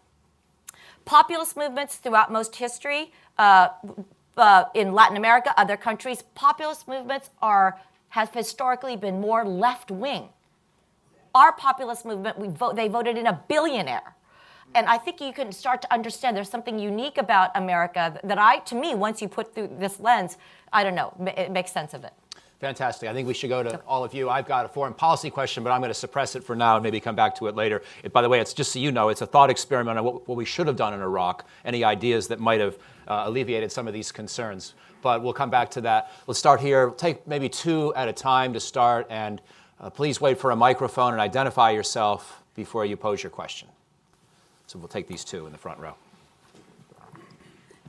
Populist movements throughout most history in Latin America, other countries, populist movements have historically been more left-wing. Our populist movement, they voted in a billionaire. And I think you can start to understand there's something unique about America that to me, once you put through this lens, I don't know, it makes sense of it. Fantastic. I think we should go to all of you. I've got a foreign policy question, but I'm going to suppress it for now and maybe come back to it later. By the way, it's just so you know, it's a thought experiment on what we should have done in Iraq, any ideas that might have alleviated some of these concerns. But we'll come back to that. Let's start here. Take maybe two at a time to start, and please wait for a microphone and identify yourself before you pose your question. So we'll take these two in the front row.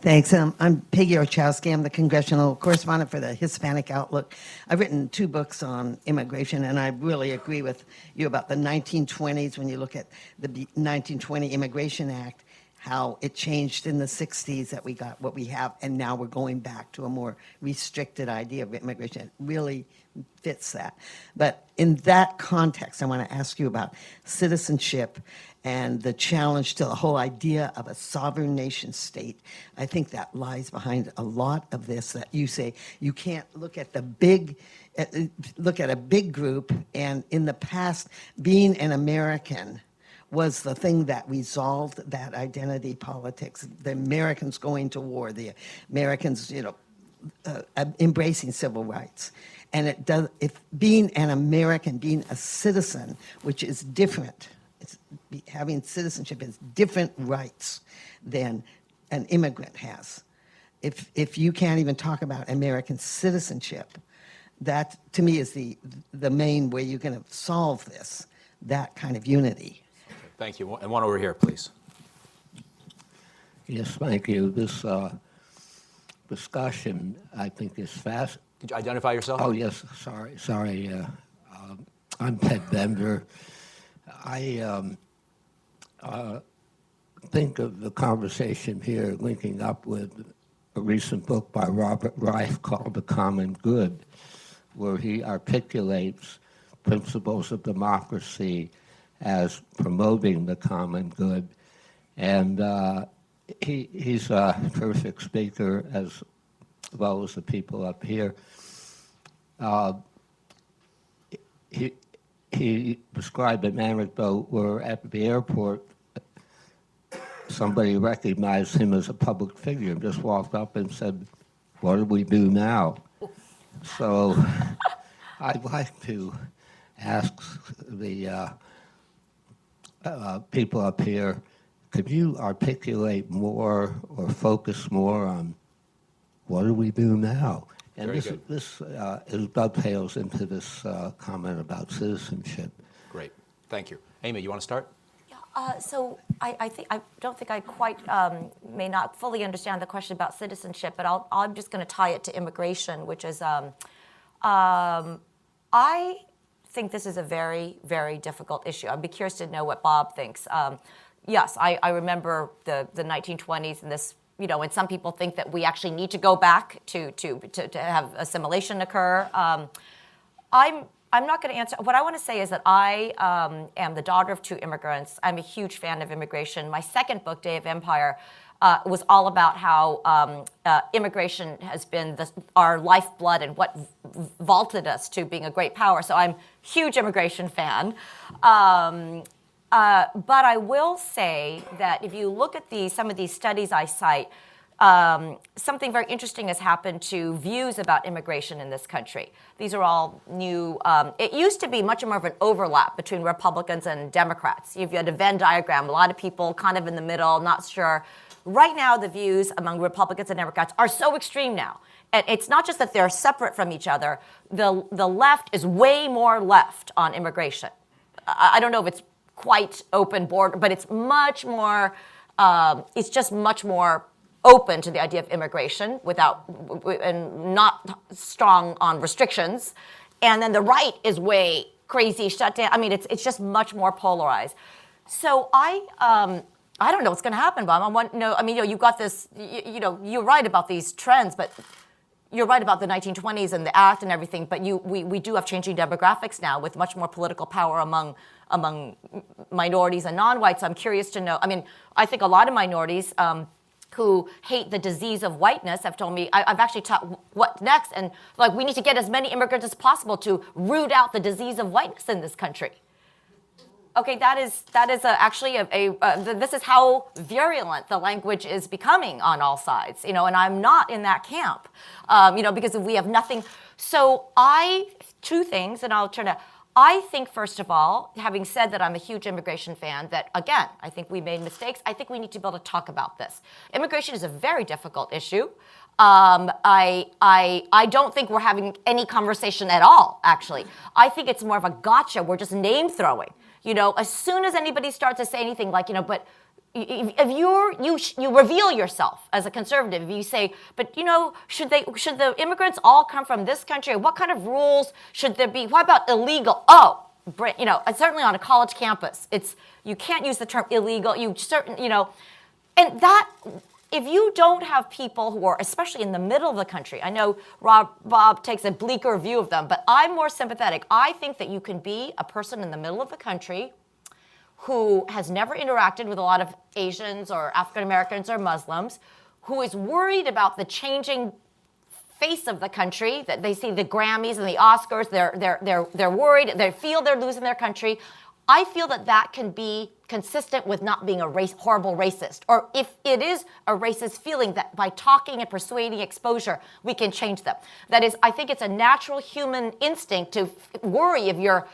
Thanks. I'm Peggy Orchowski. I'm the congressional correspondent for the Hispanic Outlook. I've written 2 books on immigration, and I really agree with you about the 1920s. When you look at the 1920 Immigration Act, how it changed in the 60s, that we got what we have, and now we're going back to a more restricted idea of immigration. It really fits that. But in that context, I want to ask you about citizenship and the challenge to the whole idea of a sovereign nation state. I think that lies behind a lot of this, that you say you can't look at a big group, and in the past, being an American was the thing that resolved that identity politics. The Americans going to war, the Americans, embracing civil rights. And it does, if being an American, being a citizen, which is different, having citizenship has different rights than an immigrant has. If you can't even talk about American citizenship, that to me is the main way you're going to solve this, that kind of unity. Thank you. And one over here, please. Yes, thank you. This discussion, I think, is fast. Could you identify yourself? Oh, yes. Sorry. I'm Ted Bender. I think of the conversation here linking up with a recent book by Robert Reif called The Common Good, where he articulates principles of democracy as promoting the common good. And he's a terrific speaker, as well as the people up here. He described an anecdote where at the airport, somebody recognized him as a public figure and just walked up and said, "What do we do now?" So I'd like to ask the people up here, could you articulate more or focus more on what do we do now? And this dovetails into this comment about citizenship. Great. Thank you. Amy, you want to start? So I don't think I quite may not fully understand the question about citizenship, but I'm just going to tie it to immigration, which is I think this is a very, very difficult issue. I'd be curious to know what Bob thinks. Yes, I remember the 1920s and this, and some people think that we actually need to go back to have assimilation occur. I'm not going to answer. What I want to say is that I am the daughter of 2 immigrants. I'm a huge fan of immigration. My second book, Day of Empire, was all about how immigration has been our lifeblood and what vaulted us to being a great power. So I'm a huge immigration fan. But I will say that if you look at some of these studies I cite, something very interesting has happened to views about immigration in this country. These are all new. It used to be much more of an overlap between Republicans and Democrats. If you had a Venn diagram, a lot of people kind of in the middle, not sure. Right now, the views among Republicans and Democrats are so extreme now. And it's not just that they're separate from each other. The left is way more left on immigration. I don't know if it's quite open border, but it's much more, it's just much more open to the idea of immigration and not strong on restrictions. And then the right is way crazy, shut down. I mean, it's just much more polarized. So I don't know what's going to happen, Bob. You got this, you're right about these trends, but you're right about the 1920s and the act and everything, but we do have changing demographics now with much more political power among minorities and non-whites. I'm curious to know, I think a lot of minorities who hate the disease of whiteness have told me, I've actually taught what next, and like we need to get as many immigrants as possible to root out the disease of whiteness in this country. Okay, that is this is how virulent the language is becoming on all sides, and I'm not in that camp, because we have nothing. So two things, and I'll turn to. I think, first of all, having said that I'm a huge immigration fan, that, again, I think we made mistakes. I think we need to be able to talk about this. Immigration is a very difficult issue. I don't think we're having any conversation at all, actually. I think it's more of a gotcha. We're just name throwing. As soon as anybody starts to say anything like, but if you reveal yourself as a conservative, you say, but should the immigrants all come from this country? What kind of rules should there be? What about illegal? Certainly on a college campus, you can't use the term illegal. And that if you don't have people who are, especially in the middle of the country, I know Bob takes a bleaker view of them, but I'm more sympathetic. I think that you can be a person in the middle of the country who has never interacted with a lot of Asians or African Americans or Muslims, who is worried about the changing face of the country, that they see the Grammys and the Oscars, they're worried, they feel they're losing their country. I feel that can be consistent with not being a horrible racist, or if it is a racist feeling, that by talking and persuading exposure, we can change them. That is, I think it's a natural human instinct to worry if you're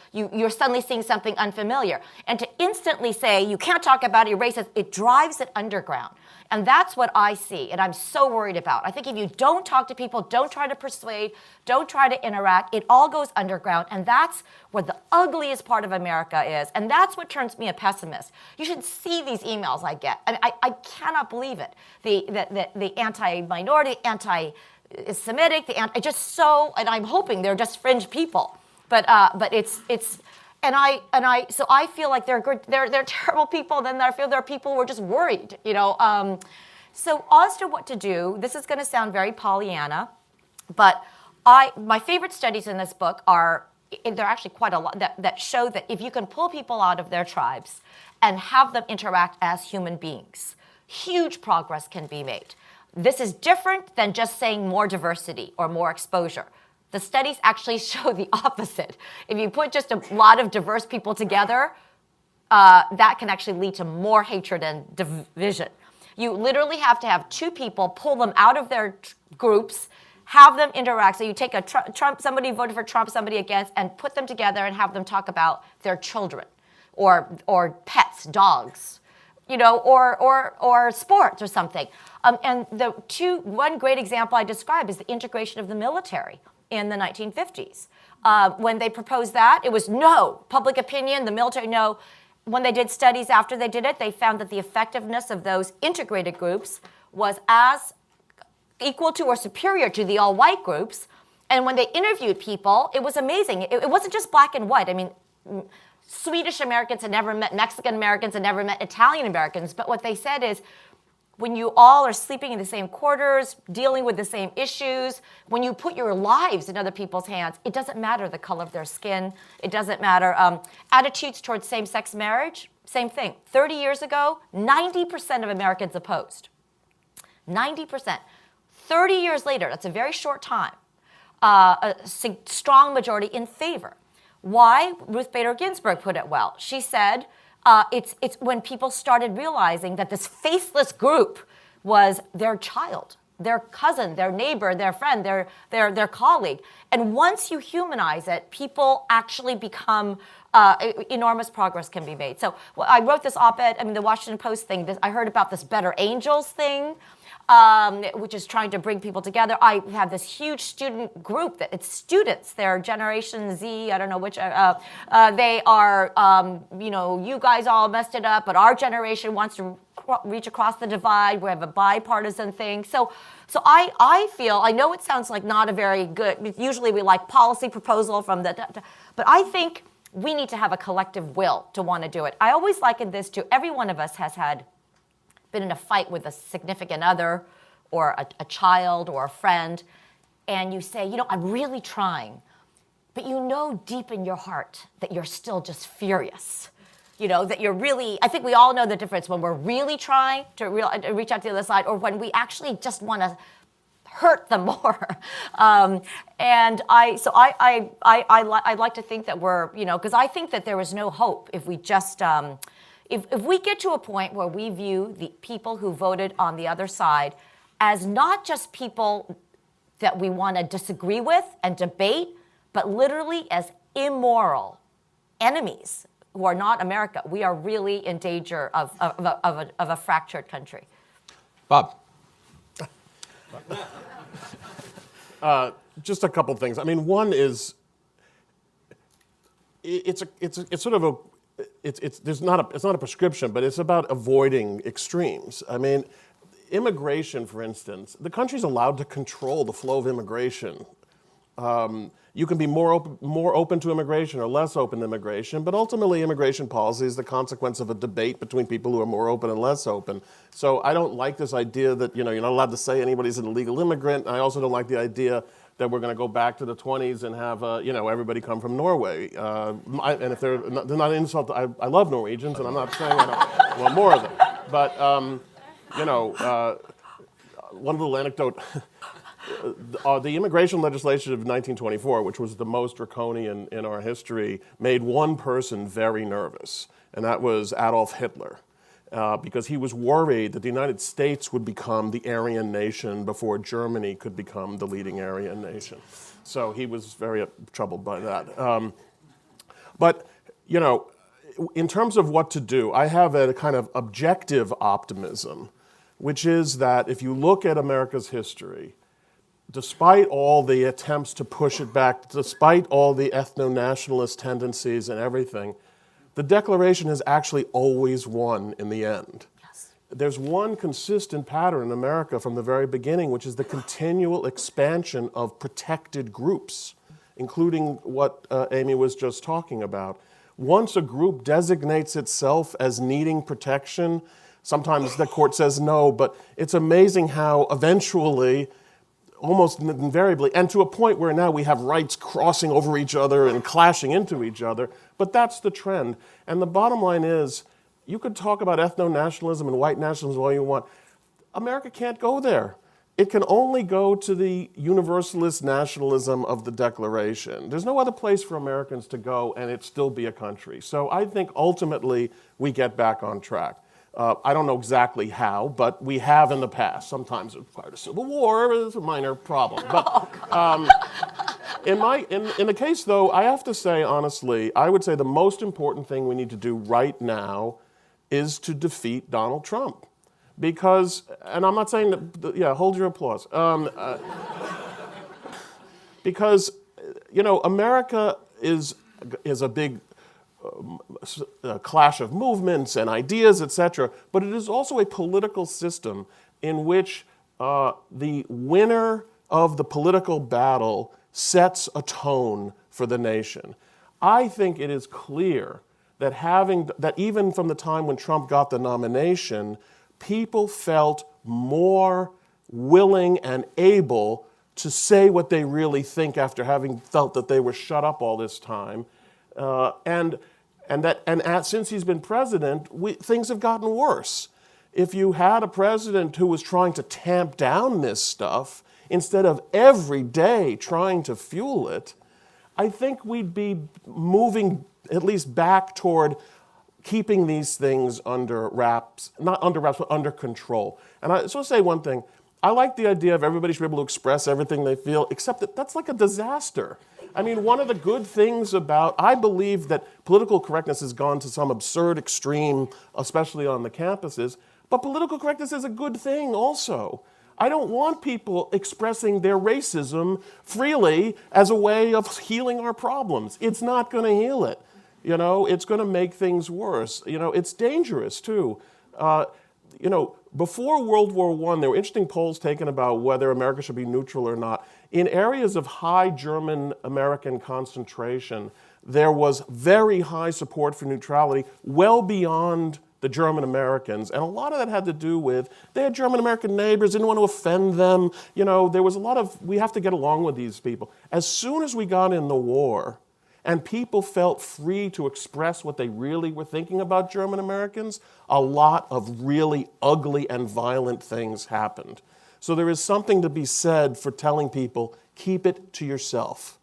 suddenly seeing something unfamiliar. And to instantly say, you can't talk about it, you're racist, it drives it underground. And that's what I see, and I'm so worried about. I think if you don't talk to people, don't try to persuade, don't try to interact, it all goes underground, and that's where the ugliest part of America is, and that's what turns me a pessimist. You should see these emails I get. I cannot believe it. The anti-minority, anti-Semitic, and I'm hoping they're just fringe people, but it's. So I feel like they're good, they're terrible people. Then I feel there are people who are just worried, So as to what to do, this is going to sound very Pollyanna, but my favorite studies in this book are, there are actually quite a lot that show that if you can pull people out of their tribes and have them interact as human beings, huge progress can be made. This is different than just saying more diversity or more exposure. The studies actually show the opposite. If you put just a lot of diverse people together, that can actually lead to more hatred and division. You literally have to have two people, pull them out of their groups, have them interact. So you take a Trump, somebody voted for Trump, somebody against, and put them together and have them talk about their children or pets, dogs, or sports or something. And one great example I describe is the integration of the military in the 1950s. When they proposed that, it was no. Public opinion, the military, no. When they did studies after they did it, they found that the effectiveness of those integrated groups was as equal to or superior to the all-white groups. And when they interviewed people, it was amazing. It wasn't just black and white. Swedish Americans had never met Mexican Americans, had never met Italian Americans. But what they said is, when you all are sleeping in the same quarters, dealing with the same issues, when you put your lives in other people's hands, it doesn't matter the color of their skin. It doesn't matter. Attitudes towards same-sex marriage, same thing. 30 years ago, 90% of Americans opposed. 90%. 30 years later, that's a very short time, strong majority in favor. Why? Ruth Bader Ginsburg put it well. She said, it's when people started realizing that this faceless group was their child, their cousin, their neighbor, their friend, their colleague. And once you humanize it, people actually become, enormous progress can be made. So I wrote this op-ed, the Washington Post thing, I heard about this Better Angels thing, which is trying to bring people together. I have this huge student group that it's students. They're Generation Z. I don't know which. They are, you guys all messed it up, but our generation wants to reach across the divide. We have a bipartisan thing. So I feel, I know it sounds like not a very good, usually we like policy proposal from but I think we need to have a collective will to want to do it. I always liken this to every one of us has been in a fight with a significant other or a child or a friend, and you say, I'm really trying, but deep in your heart that you're still just furious. That you're really, I think we all know the difference when we're really trying to reach out to the other side or when we actually just want to hurt them more. And I like to think that we're, because I think that there is no hope if we just, if we get to a point where we view the people who voted on the other side as not just people that we want to disagree with and debate, but literally as immoral enemies who are not America, we are really in danger of a fractured country. Bob. Just a couple things. One is it's not a prescription, but it's about avoiding extremes. Immigration, for instance, the country's allowed to control the flow of immigration. You can be more open to immigration or less open to immigration, but ultimately immigration policy is the consequence of a debate between people who are more open and less open. So I don't like this idea that you're not allowed to say anybody's an illegal immigrant. I also don't like the idea that we're going to go back to the 20s and have everybody come from Norway. And if they're not an insult, I love Norwegians, and I'm not saying I don't want more of them. But one little anecdote. The immigration legislation of 1924, which was the most draconian in our history, made one person very nervous, and that was Adolf Hitler, because he was worried that the United States would become the Aryan nation before Germany could become the leading Aryan nation. So he was very troubled by that. But in terms of what to do, I have a kind of objective optimism, which is that if you look at America's history, despite all the attempts to push it back, despite all the ethno-nationalist tendencies and everything, the Declaration has actually always won in the end. Yes. There's one consistent pattern in America from the very beginning, which is the continual expansion of protected groups, including what Amy was just talking about. Once a group designates itself as needing protection, sometimes the court says no, but it's amazing how eventually, almost invariably, and to a point where now we have rights crossing over each other and clashing into each other, but that's the trend. And the bottom line is, you could talk about ethno-nationalism and white nationalism all you want. America can't go there. It can only go to the universalist nationalism of the Declaration. There's no other place for Americans to go and it still be a country. So I think ultimately we get back on track. I don't know exactly how, but we have in the past. Sometimes it required a civil war. It's a minor problem. But in the case, though, I have to say, honestly, I would say the most important thing we need to do right now is to defeat Donald Trump. Because, and I'm not saying that, hold your applause. Because, America is a big clash of movements and ideas, etc. But it is also a political system in which the winner of the political battle sets a tone for the nation. I think it is clear that that even from the time when Trump got the nomination, people felt more willing and able to say what they really think after having felt that they were shut up all this time. And since he's been president, things have gotten worse. if you had a president who was trying to tamp down this stuff instead of every day trying to fuel it, I think we'd be moving at least back toward keeping these things under wraps, not under wraps, but under control. And I just want to say one thing. I like the idea of everybody should be able to express everything they feel, except that that's like a disaster. I mean, one of the good things about, I believe that political correctness has gone to some absurd extreme, especially on the campuses, but political correctness is a good thing also. I don't want people expressing their racism freely as a way of healing our problems. It's not going to heal it. You know, it's going to make things worse. You know, it's dangerous too. You know, before World War I, there were interesting polls taken about whether America should be neutral or not. In areas of high German-American concentration, there was very high support for neutrality, well beyond the German Americans. And a lot of that had to do with, they had German American neighbors, didn't want to offend them. You know, there was a lot of, we have to get along with these people. As soon as we got in the war, and people felt free to express what they really were thinking about German Americans, a lot of really ugly and violent things happened. So there is something to be said for telling people, keep it to yourself.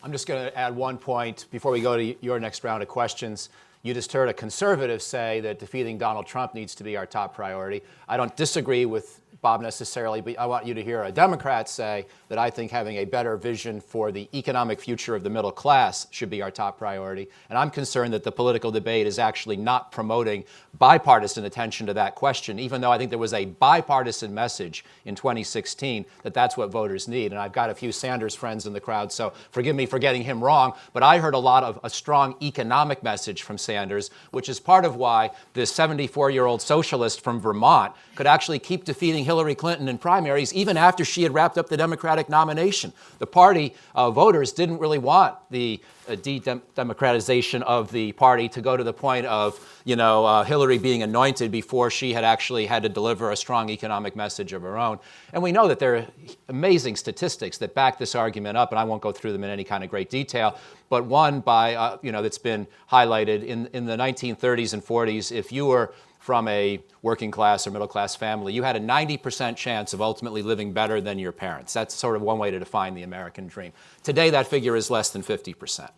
I'm just going to add one point before we go to your next round of questions. You just heard a conservative say that defeating Donald Trump needs to be our top priority. I don't disagree with Bob necessarily, but I want you to hear a Democrat say that I think having a better vision for the economic future of the middle class should be our top priority. And I'm concerned that the political debate is actually not promoting bipartisan attention to that question, even though I think there was a bipartisan message in 2016 that that's what voters need. And I've got a few Sanders friends in the crowd, so forgive me for getting him wrong, but I heard a lot of a strong economic message from Sanders, which is part of why this 74-year-old socialist from Vermont could actually keep defeating Hillary Clinton in primaries even after she had wrapped up the Democratic nomination. The party voters didn't really want the de-democratization of the party to go to the point of, Hillary being anointed before she had actually had to deliver a strong economic message of her own. And we know that there are amazing statistics that back this argument up, and I won't go through them in any kind of great detail, but one by, that's been highlighted in the 1930s and 40s, if you were from a working class or middle class family, you had a 90% chance of ultimately living better than your parents. That's sort of one way to define the American dream. Today, that figure is less than 50%.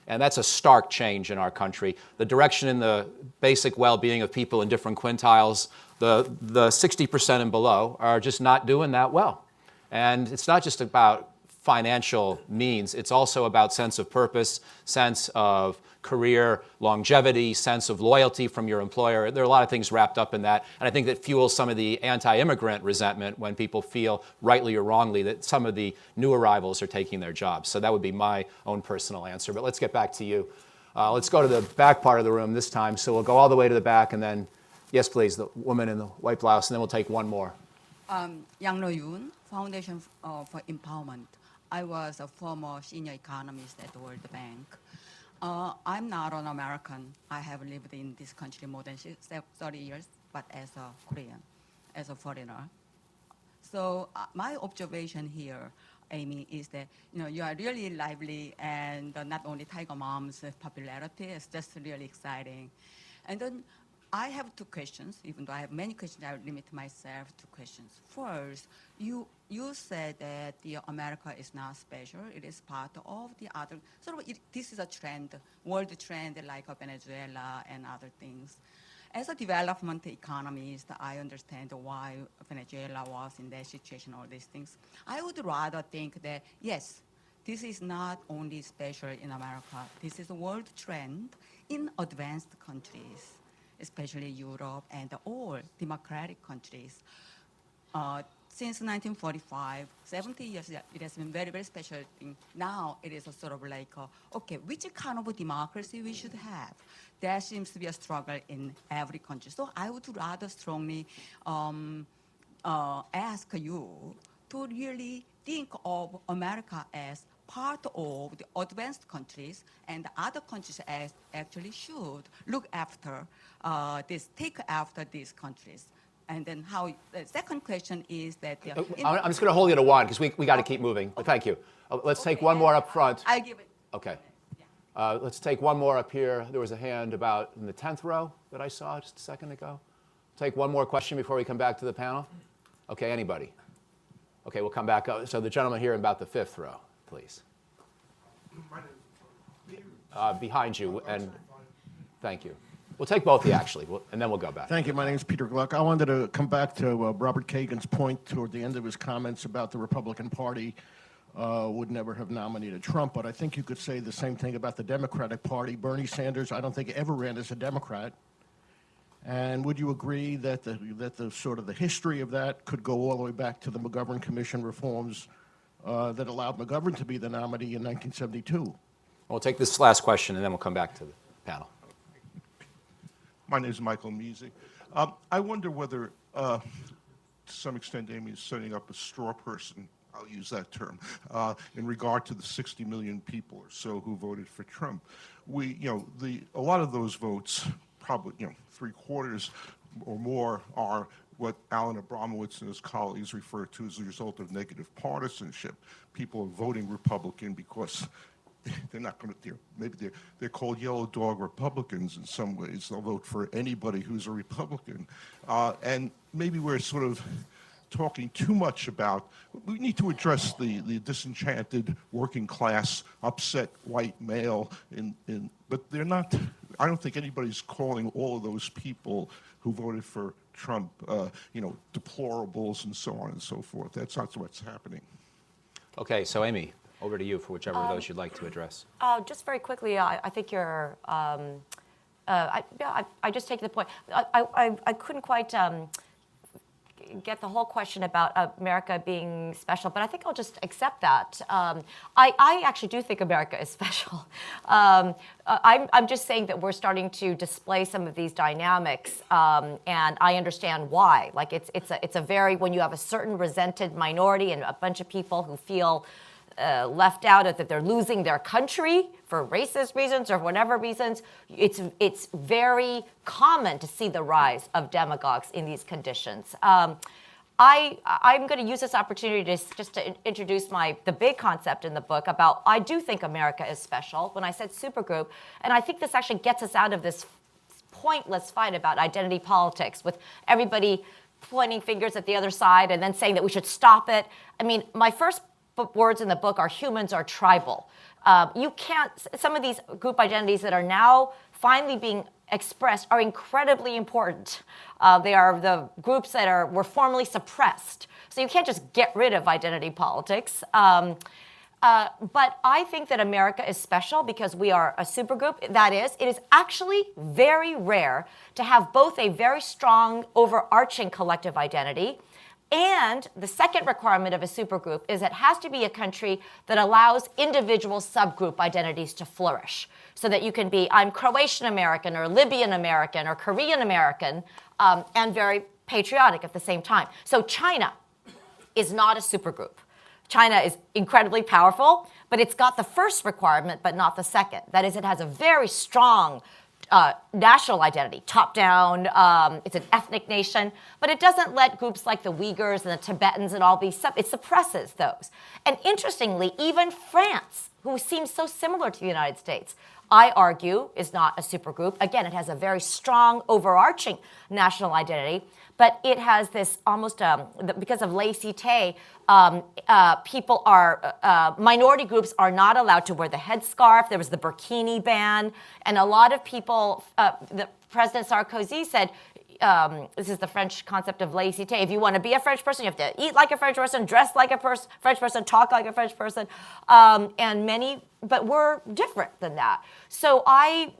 And that's a stark change in our country. The direction in the basic well-being of people in different quintiles, the 60% and below, are just not doing that well. And it's not just about financial means. It's also about sense of purpose, sense of career longevity, sense of loyalty from your employer. There are a lot of things wrapped up in that. And I think that fuels some of the anti-immigrant resentment when people feel, rightly or wrongly, that some of the new arrivals are taking their jobs. So that would be my own personal answer. But let's get back to you. Let's go to the back part of the room this time. So we'll go all the way to the back and then, yes, please, the woman in the white blouse, and then we'll take one more. Yang No-yoon, Foundation for Empowerment. I was a former senior economist at the World Bank. I'm not an American. I have lived in this country more than 30 years, but as a Korean, as a foreigner. So my observation here, Amy, is that you are really lively, and not only Tiger Mom's popularity is just really exciting. And then I have two questions. Even though I have many questions, I will limit myself to questions. First, you said that America is not special. It is part of the other. This is a trend, world trend like Venezuela and other things. As a development economist, I understand why Venezuela was in that situation, all these things. I would rather think that, yes, this is not only special in America. This is a world trend in advanced countries, especially Europe and all democratic countries. Since 1945, 70 years, it has been very, very special thing. Now it is a sort of like, okay, which kind of a democracy we should have? There seems to be a struggle in every country. So I would rather strongly ask you to really think of America as part of the advanced countries, and the other countries actually should look after take after these countries. And then the second question is that... I'm just going to hold you to one, because we got to keep moving. But thank you. Let's take one more up front. I'll give it. Okay. Let's take one more up here. There was a hand about in the 10th row that I saw just a second ago. Take one more question before we come back to the panel. Okay, anybody? Okay, we'll come back up. So the gentleman here in about the fifth row, please. Behind you, and thank you. We'll take both of you, actually, and then we'll go back. Thank you. My name is Peter Gluck. I wanted to come back to Robert Kagan's point toward the end of his comments about the Republican Party would never have nominated Trump, but I think you could say the same thing about the Democratic Party. Bernie Sanders, I don't think ever ran as a Democrat. And would you agree that the sort of the history of that could go all the way back to the McGovern Commission reforms that allowed McGovern to be the nominee in 1972? We'll take this last question, and then we'll come back to the panel. My name is Michael Measy. I wonder whether, to some extent, Amy is setting up a straw person, I'll use that term, in regard to the 60 million people or so who voted for Trump. A lot of those votes, probably, 3/4 or more, are what Alan Abramowitz and his colleagues refer to as the result of negative partisanship. People are voting Republican because they're not going to, maybe they're called yellow dog Republicans in some ways. They'll vote for anybody who's a Republican. And maybe we're sort of talking too much about, we need to address the disenchanted working class, upset white male, but they're not, I don't think anybody's calling all of those people who voted for Trump, deplorables and so on and so forth. That's not what's happening. Okay, so Amy, over to you for whichever of those you'd like to address. Just very quickly, I think you're. I just take the point. I couldn't quite get the whole question about America being special, but I think I'll just accept that. I actually do think America is special. I'm just saying that we're starting to display some of these dynamics, and I understand why. Like it's a very, when you have a certain resented minority and a bunch of people who feel left out, that they're losing their country for racist reasons or whatever reasons, it's very common to see the rise of demagogues in these conditions. I'm going to use this opportunity to introduce the big concept in the book about, I do think America is special when I said supergroup, and I think this actually gets us out of this pointless fight about identity politics with everybody pointing fingers at the other side and then saying that we should stop it. I mean, my first words in the book are humans are tribal. You can't, some of these group identities that are now finally being expressed are incredibly important. They are the groups that were formerly suppressed. So you can't just get rid of identity politics. But I think that America is special because we are a supergroup. That is, it is actually very rare to have both a very strong overarching collective identity, and the second requirement of a supergroup is it has to be a country that allows individual subgroup identities to flourish. So that you can be, I'm Croatian American or Libyan American or Korean American, and very patriotic at the same time. So China is not a supergroup. China is incredibly powerful, but it's got the first requirement, but not the second. That is, it has a very strong national identity, top down, it's an ethnic nation, but it doesn't let groups like the Uyghurs and the Tibetans and all these, it suppresses those. And interestingly, even France, who seems so similar to the United States, I argue is not a supergroup. Again, it has a very strong overarching national identity, but it has this almost, because of laïcité, people are, minority groups are not allowed to wear the headscarf. There was the burkini ban. And a lot of people, President Sarkozy said, this is the French concept of laïcité. If you want to be a French person, you have to eat like a French person, dress like a French person, talk like a French person. But we're different than that. So I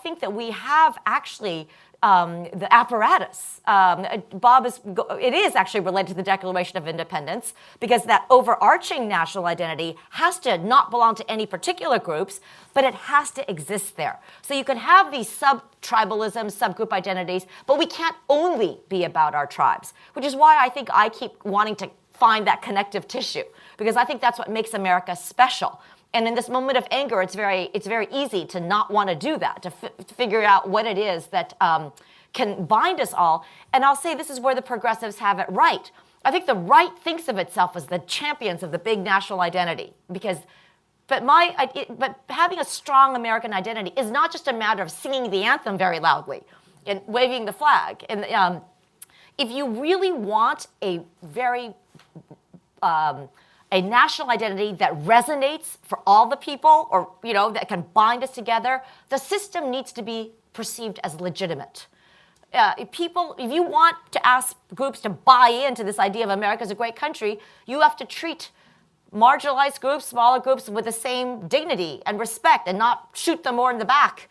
think that we have actually the apparatus. It is actually related to the Declaration of Independence, because that overarching national identity has to not belong to any particular groups, but it has to exist there. So you can have these sub-tribalisms, subgroup identities, but we can't only be about our tribes, which is why I think I keep wanting to find that connective tissue, because I think that's what makes America special. And in this moment of anger, it's very easy to not want to do that, to figure out what it is that can bind us all. And I'll say this is where the progressives have it right. I think the right thinks of itself as the champions of the big national identity, but having a strong American identity is not just a matter of singing the anthem very loudly and waving the flag. And If you really want a very a national identity that resonates for all the people, or that can bind us together, the system needs to be perceived as legitimate. If you want to ask groups to buy into this idea of America as a great country, you have to treat marginalized groups, smaller groups, with the same dignity and respect, and not shoot them more in the back.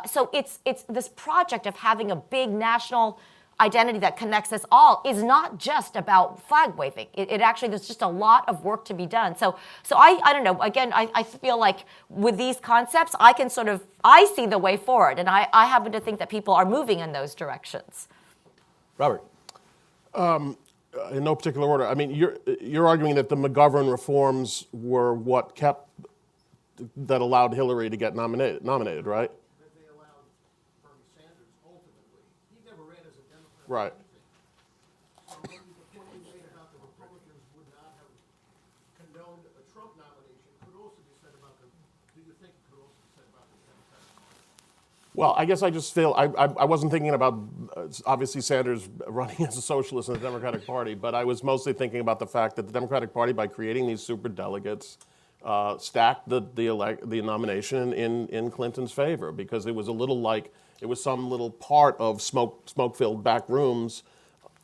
So it's this project of having a big national identity that connects us all is not just about flag waving. It actually, there's just a lot of work to be done. So I don't know. Again, I feel like with these concepts, I see the way forward, and I happen to think that people are moving in those directions. Robert. In no particular order. I mean, you're arguing that the McGovern reforms were what that allowed Hillary to get nominated, right? That they allowed Bernie Sanders ultimately. He never ran as a Democrat. Right. So the point you made about the Republicans would not have condoned a Trump nomination could also be said about do you think it could also be said about the Democratic Party? Well, I guess I just feel I wasn't thinking about obviously Sanders running as a socialist in the Democratic Party, but I was mostly thinking about the fact that the Democratic Party, by creating these super delegates, stacked the nomination in Clinton's favor, because it was a little like it was some little part of smoke-filled back rooms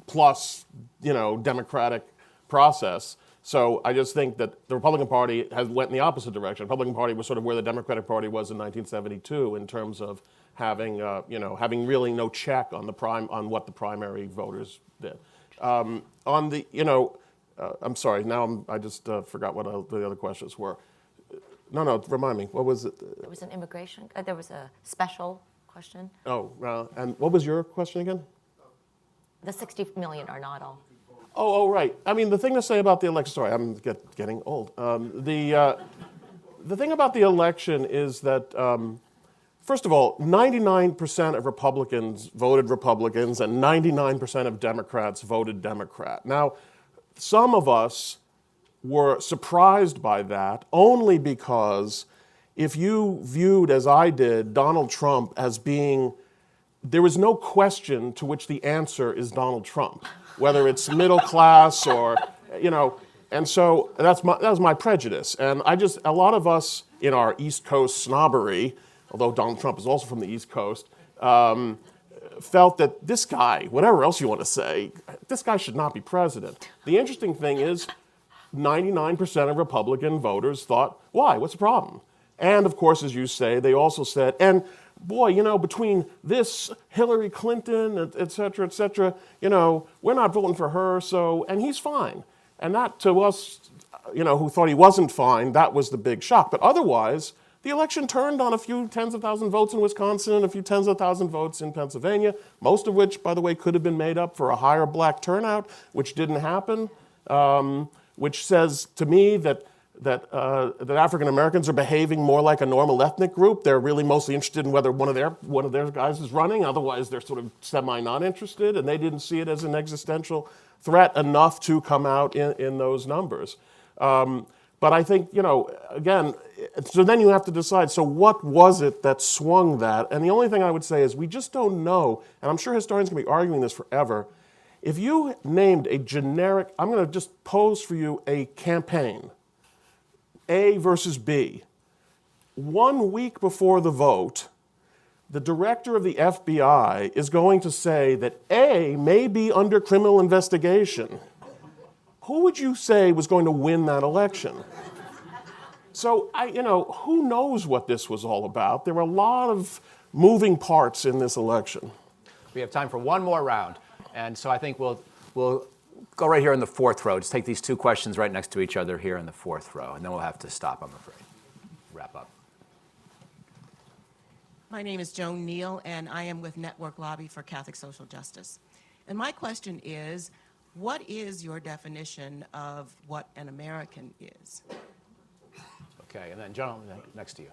plus Democratic process. So I just think that the Republican Party went in the opposite direction. The Republican Party was sort of where the Democratic Party was in 1972 in terms of having really no check on on what the primary voters did. On the I'm sorry. Now I just forgot what the other questions were. No, remind me. What was it? There was an immigration. There was a special question. Oh, and what was your question again? The 60 million are not all. Oh, right. I mean, the thing to say about the election. Sorry, I'm getting old. The thing about the election is that, first of all, 99% of Republicans voted Republicans, and 99% of Democrats voted Democrat. Now, some of us were surprised by that only because if you viewed, as I did, Donald Trump as being, there was no question to which the answer is Donald Trump, whether it's middle class or, and so that was my prejudice. And a lot of us in our East Coast snobbery, although Donald Trump is also from the East Coast, felt that this guy, whatever else you want to say, this guy should not be president. The interesting thing is 99% of Republican voters thought, why? What's the problem? And of course, as you say, they also said, and boy, between this, Hillary Clinton, et cetera, we're not voting for her, and he's fine. And that, to us, who thought he wasn't fine, that was the big shock. But otherwise, the election turned on a few tens of thousand votes in Wisconsin, a few tens of thousand votes in Pennsylvania, most of which, by the way, could have been made up for a higher black turnout, which didn't happen, which says to me that African Americans are behaving more like a normal ethnic group. They're really mostly interested in whether one of their guys is running. Otherwise, they're sort of semi-not interested, and they didn't see it as an existential threat enough to come out in those numbers. But I think, again, so then you have to decide, so what was it that swung that? And the only thing I would say is we just don't know, and I'm sure historians can be arguing this forever. If you named a generic, I'm going to just pose for you a campaign, A versus B. 1 week before the vote, the director of the FBI is going to say that A may be under criminal investigation. Who would you say was going to win that election? So, who knows what this was all about? There were a lot of moving parts in this election. We have time for one more round. And so I think we'll go right here in the fourth row. Just take these two questions right next to each other here in the fourth row, and then we'll have to stop, I'm afraid. Wrap up. My name is Joan Neal, and I am with Network Lobby for Catholic Social Justice. And my question is, what is your definition of what an American is? Okay, and then John, next to you.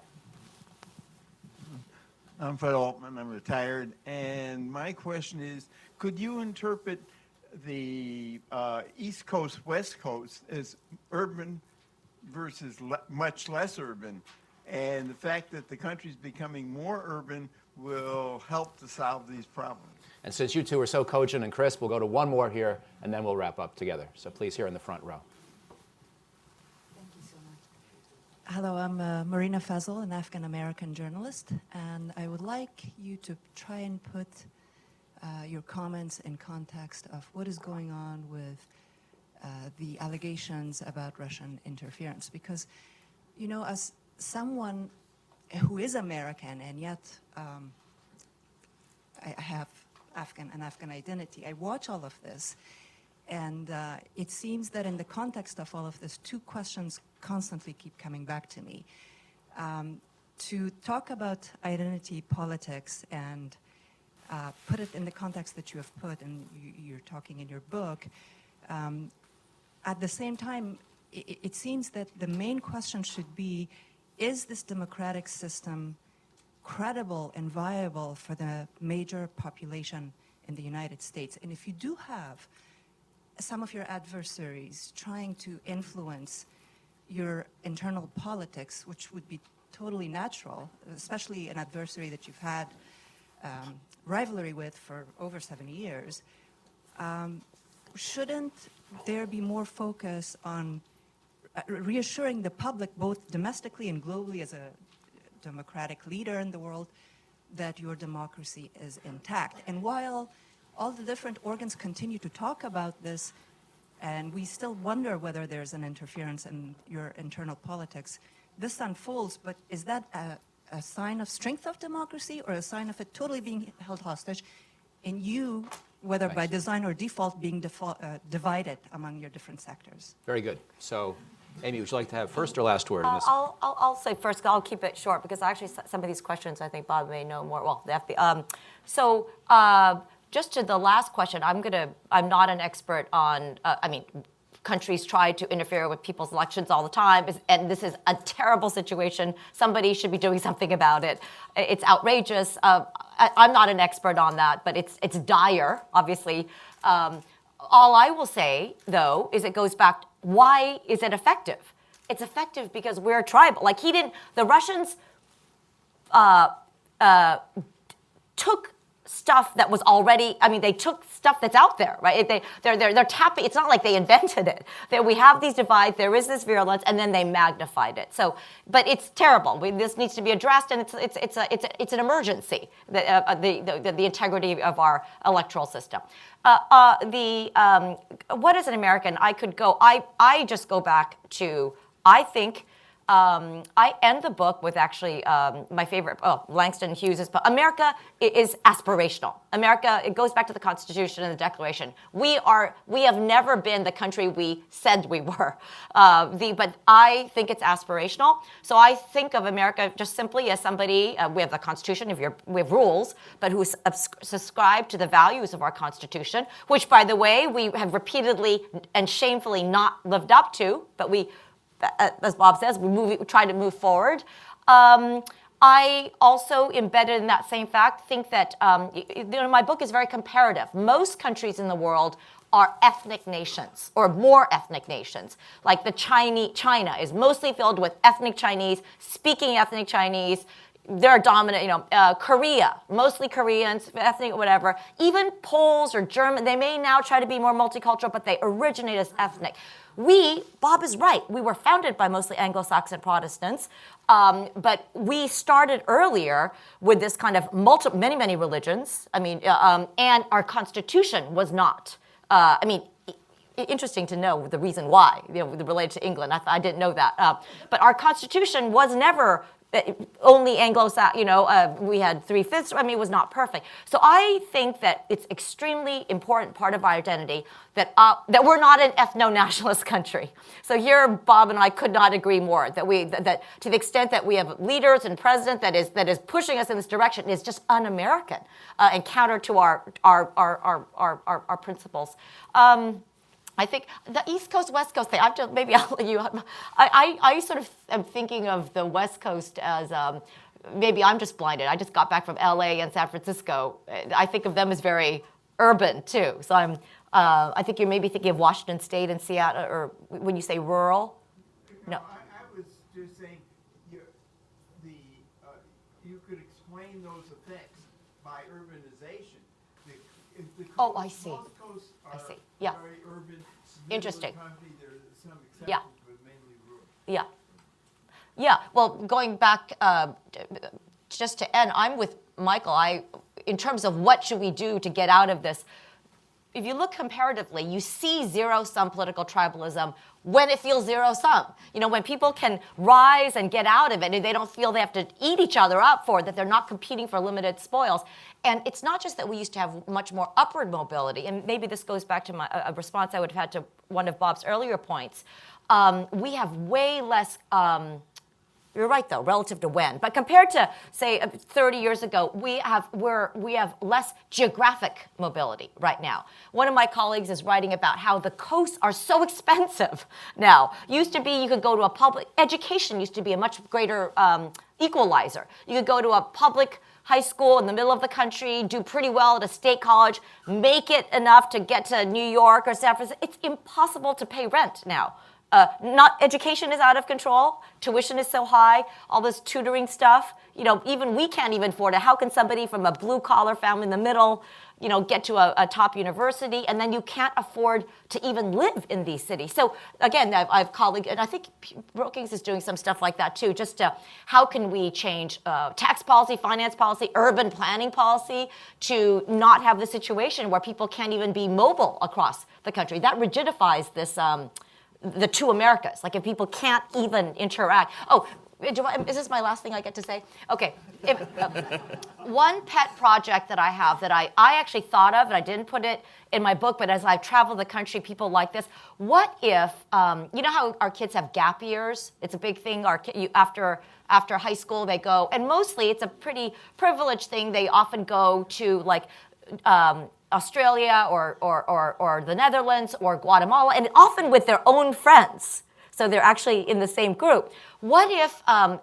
I'm Fred Altman, I'm retired, and my question is, could you interpret the East Coast, West Coast as urban versus much less urban? And the fact that the country's becoming more urban will help to solve these problems. And since you two are so cogent and crisp, we'll go to one more here, and then we'll wrap up together. So please, here in the front row. Thank you so much. Hello, I'm Marina Fazal, an Afghan-American journalist, and I would like you to try and put your comments in context of what is going on with the allegations about Russian interference. Because, you know, as someone who is American and yet I have an Afghan identity, I watch all of this, and it seems that in the context of all of this, two questions constantly keep coming back to me. To talk about identity politics and put it in the context that you have put, and you're talking in your book, at the same time, it seems that the main question should be, is this democratic system credible and viable for the major population in the United States? And if you do have some of your adversaries trying to influence your internal politics, which would be totally natural, especially an adversary that you've had rivalry with for over 7 years, shouldn't there be more focus on reassuring the public, both domestically and globally as a democratic leader in the world, that your democracy is intact? And while all the different organs continue to talk about this, and we still wonder whether there's an interference in your internal politics, this unfolds, but is that a sign of strength of democracy or a sign of it totally being held hostage, and you, whether by design or default, being divided among your different sectors? Very good. So, Amy, would you like to have first or last word in this? I'll say first. I'll keep it short because actually some of these questions I think Bob may know more. Well, the FBI. Just to the last question, I'm not an expert on. Countries try to interfere with people's elections all the time, and this is a terrible situation. Somebody should be doing something about it. It's outrageous. I'm not an expert on that, but it's dire, obviously. All I will say, though, is it goes back. Why is it effective? It's effective because we're tribal. Like the Russians took stuff that was already, they took stuff that's out there, right? They're tapping, it's not like they invented it. We have these divides, there is this virulence, and then they magnified it. So, but it's terrible. This needs to be addressed, and it's an emergency, the integrity of our electoral system. What is an American? I just go back to, I think, I end the book with actually my favorite, Langston Hughes' book. America is aspirational. America, it goes back to the Constitution and the Declaration. We have never been the country we said we were. But I think it's aspirational. So I think of America just simply as somebody, we have the Constitution, we have rules, but who subscribe to the values of our Constitution, which, by the way, we have repeatedly and shamefully not lived up to, but we, as Bob says, we try to move forward. I also, embedded in that same fact, think that my book is very comparative. Most countries in the world are ethnic nations, or more ethnic nations. Like China is mostly filled with ethnic Chinese, speaking ethnic Chinese. They're dominant, Korea, mostly Koreans, ethnic, whatever. Even Poles or German, they may now try to be more multicultural, but they originate as ethnic. Bob is right, we were founded by mostly Anglo-Saxon Protestants, but we started earlier with this kind of many religions, and our Constitution was not. Interesting to know the reason why, related to England. I didn't know that. But our Constitution was never only Anglo-Saxon, we had 3/5, it was not perfect. So I think that it's extremely important part of our identity that we're not an ethno-nationalist country. So here, Bob and I could not agree more, that to the extent that we have leaders and president that is pushing us in this direction is just un-American and counter to our principles. I think the East Coast, West Coast thing, maybe I'll let you, I sort of am thinking of the West Coast as, maybe I'm just blinded. I just got back from LA and San Francisco. I think of them as very urban too. So I think you're maybe thinking of Washington State and Seattle, or when you say rural? No. I was just saying, you could explain those effects by urbanization. If the Oh, I see. Most coasts are see. Yeah. very urban. Interesting. Country. There are some exceptions, Yeah. but mainly rural. Yeah. Yeah. Well, going back just to end, I'm with Michael. In terms of what should we do to get out of this, if you look comparatively, you see zero-sum political tribalism when it feels zero-sum. You know, when people can rise and get out of it and they don't feel they have to eat each other up for it, that they're not competing for limited spoils. And it's not just that we used to have much more upward mobility, and maybe this goes back to a response I would have had to one of Bob's earlier points. We have way less... You're right, though, relative to when. But compared to, say, 30 years ago, we have less geographic mobility right now. One of my colleagues is writing about how the coasts are so expensive now. Used to be you could go to a public education used to be a much greater equalizer. You could go to a public high school in the middle of the country, do pretty well at a state college, make it enough to get to New York or San Francisco. It's impossible to pay rent now. Education is out of control. Tuition is so high. All this tutoring stuff. You know, even we can't even afford it. How can somebody from a blue-collar family in the middle, you know, get to a top university, and then you can't afford to even live in these cities? So again, I've colleagues, and I think Brookings is doing some stuff like that too. Just to how can we change tax policy, finance policy, urban planning policy to not have the situation where people can't even be mobile across the country? That rigidifies this. The two Americas, like if people can't even interact. Oh, is this my last thing I get to say? Okay. One pet project that I have that I actually thought of, and I didn't put it in my book, but as I've traveled the country, people like this. What if, you know how our kids have gap years? It's a big thing. After high school, they go, and mostly it's a pretty privileged thing. They often go to like, Australia or the Netherlands or Guatemala, and often with their own friends. So they're actually in the same group. What if, I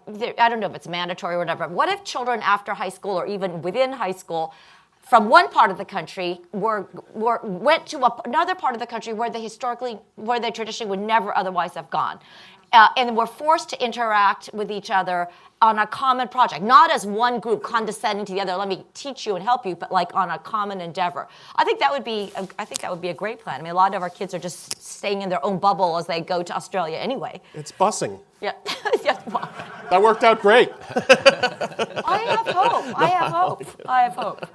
don't know if it's mandatory or whatever, what if children after high school or even within high school from one part of the country went to another part of the country where they traditionally would never otherwise have gone? And were forced to interact with each other on a common project, not as one group condescending to the other. Let me teach you and help you, but like on a common endeavor. I think that would be a great plan. I mean, a lot of our kids are just staying in their own bubble as they go to Australia anyway. It's busing. Yeah. Yes. That worked out great. I have hope.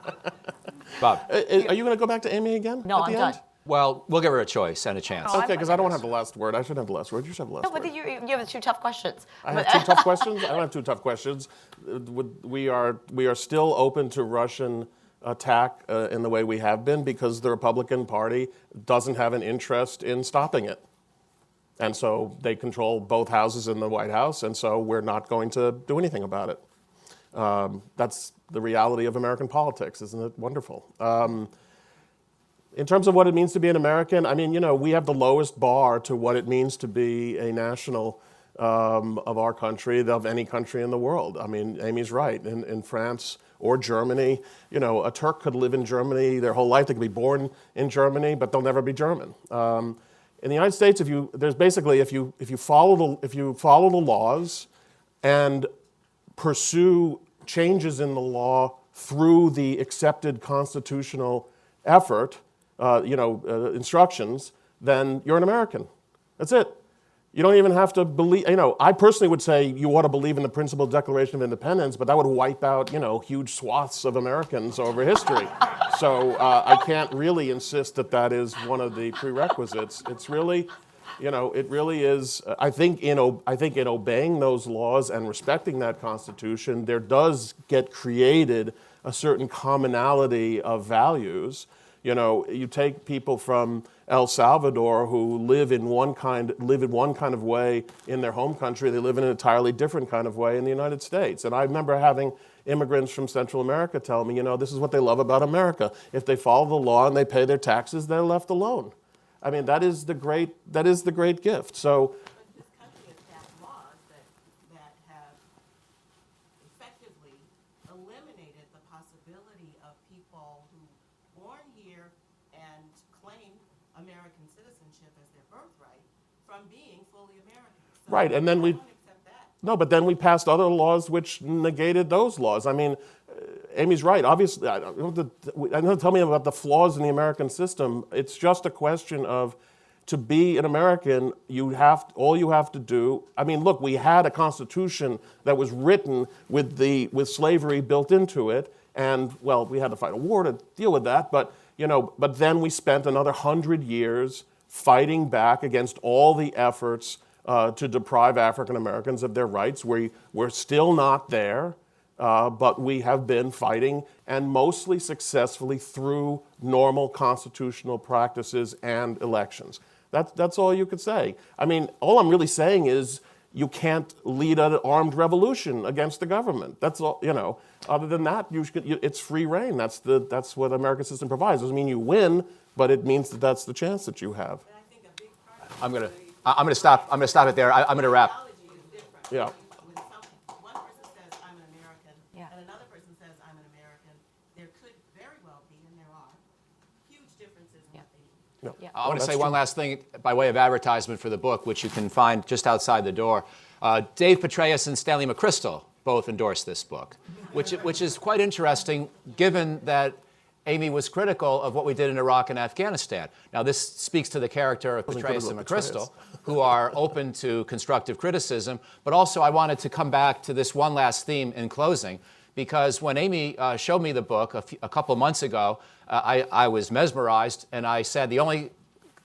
Bob. Are you going to go back to Amy again? No, I'm done. Well, we'll give her a choice and a chance. Okay, because I don't have the last word. I should have the last word. You should have the last word. No, but you have two tough questions. I have two tough questions? I don't have two tough questions. We are still open to Russian attack in the way we have been because the Republican Party doesn't have an interest in stopping it. And so they control both houses in the White House, and so we're not going to do anything about it. That's the reality of American politics. Isn't it wonderful? In terms of what it means to be an American, I mean, you know, we have the lowest bar to what it means to be a national of our country, of any country in the world. I mean, Amy's right. In France or Germany, you know, a Turk could live in Germany their whole life. They could be born in Germany, but they'll never be German. In the United States, if you follow the laws and pursue changes in the law through the accepted constitutional effort, instructions, then you're an American. That's it. You don't even have to believe, I personally would say you ought to believe in the principal Declaration of Independence, but that would wipe out, huge swaths of Americans over history. So I can't really insist that is one of the prerequisites. It's really, it really is, I think in obeying those laws and respecting that Constitution, there does get created a certain commonality of values. You take people from El Salvador who live in one kind of way in their home country. They live in an entirely different kind of way in the United States. And I remember having immigrants from Central America tell me, this is what they love about America. If they follow the law and they pay their taxes, they're left alone. I mean, that is the great gift. So. But this country has passed laws that have effectively eliminated the possibility of people who born here and claim American citizenship as their birthright from being fully American. So Right, and then we. don't accept that. No, but then we passed other laws which negated those laws. I mean, Amy's right. Obviously, I don't tell me about the flaws in the American system. It's just a question of, to be an American, all you have to do. I mean, look, we had a constitution that was written with slavery built into it, and well, we had to fight a war to deal with that. But but then we spent another 100 years fighting back against all the efforts to deprive African Americans of their rights. We're still not there, but we have been fighting, and mostly successfully through normal constitutional practices and elections. That's all you could say. I mean, all I'm really saying is you can't lead an armed revolution against the government. That's all. Other than that, it's free reign. That's what the American system provides. Doesn't mean you win, but it means that's the chance that you have. I'm gonna stop it there. I'm gonna wrap. Yeah. When one person says, I'm an American, Yeah. and another person says, I'm an American, there could very well be, and there are, huge differences in what they mean. Yeah. I want to that's say one last thing by way of advertisement for the book, which you can find just outside the door. Dave Petraeus and Stanley McChrystal both endorsed this book, which is quite interesting, given that Amy was critical of what we did in Iraq and Afghanistan. Now, this speaks to the character of Petraeus and McChrystal, who are open to constructive criticism. But also, I wanted to come back to this one last theme in closing, because when Amy showed me the book a couple months ago, I was mesmerized, and I said, the only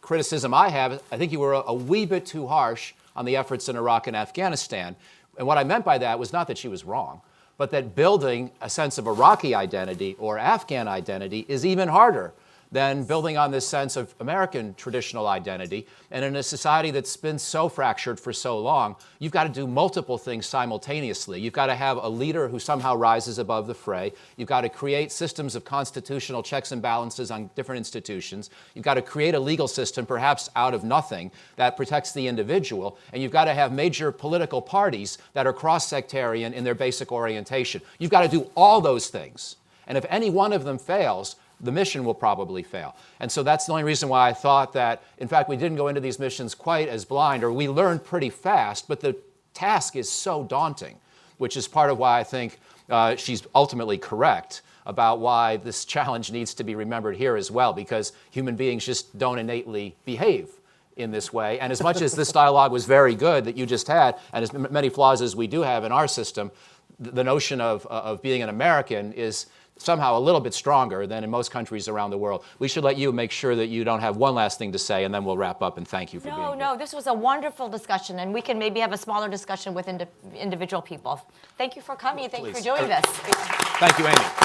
criticism I have, I think you were a wee bit too harsh on the efforts in Iraq and Afghanistan. And what I meant by that was not that she was wrong, but that building a sense of Iraqi identity or Afghan identity is even harder than building on this sense of American traditional identity. And in a society that's been so fractured for so long, you've got to do multiple things simultaneously. You've got to have a leader who somehow rises above the fray. You've got to create systems of constitutional checks and balances on different institutions. You've got to create a legal system, perhaps out of nothing, that protects the individual. And you've got to have major political parties that are cross-sectarian in their basic orientation. You've got to do all those things. And if any one of them fails, the mission will probably fail. And so that's the only reason why I thought that, in fact, we didn't go into these missions quite as blind, or we learned pretty fast, but the task is so daunting, which is part of why I think she's ultimately correct about why this challenge needs to be remembered here as well, because human beings just don't innately behave in this way. And as much as this dialogue was very good that you just had, and as many flaws as we do have in our system, the notion of being an American is somehow a little bit stronger than in most countries around the world. We should let you make sure that you don't have one last thing to say, and then we'll wrap up, and thank you for being here. No, this was a wonderful discussion, and we can maybe have a smaller discussion with individual people. Thank you for coming. Thank you for doing this. Thank you, Amy.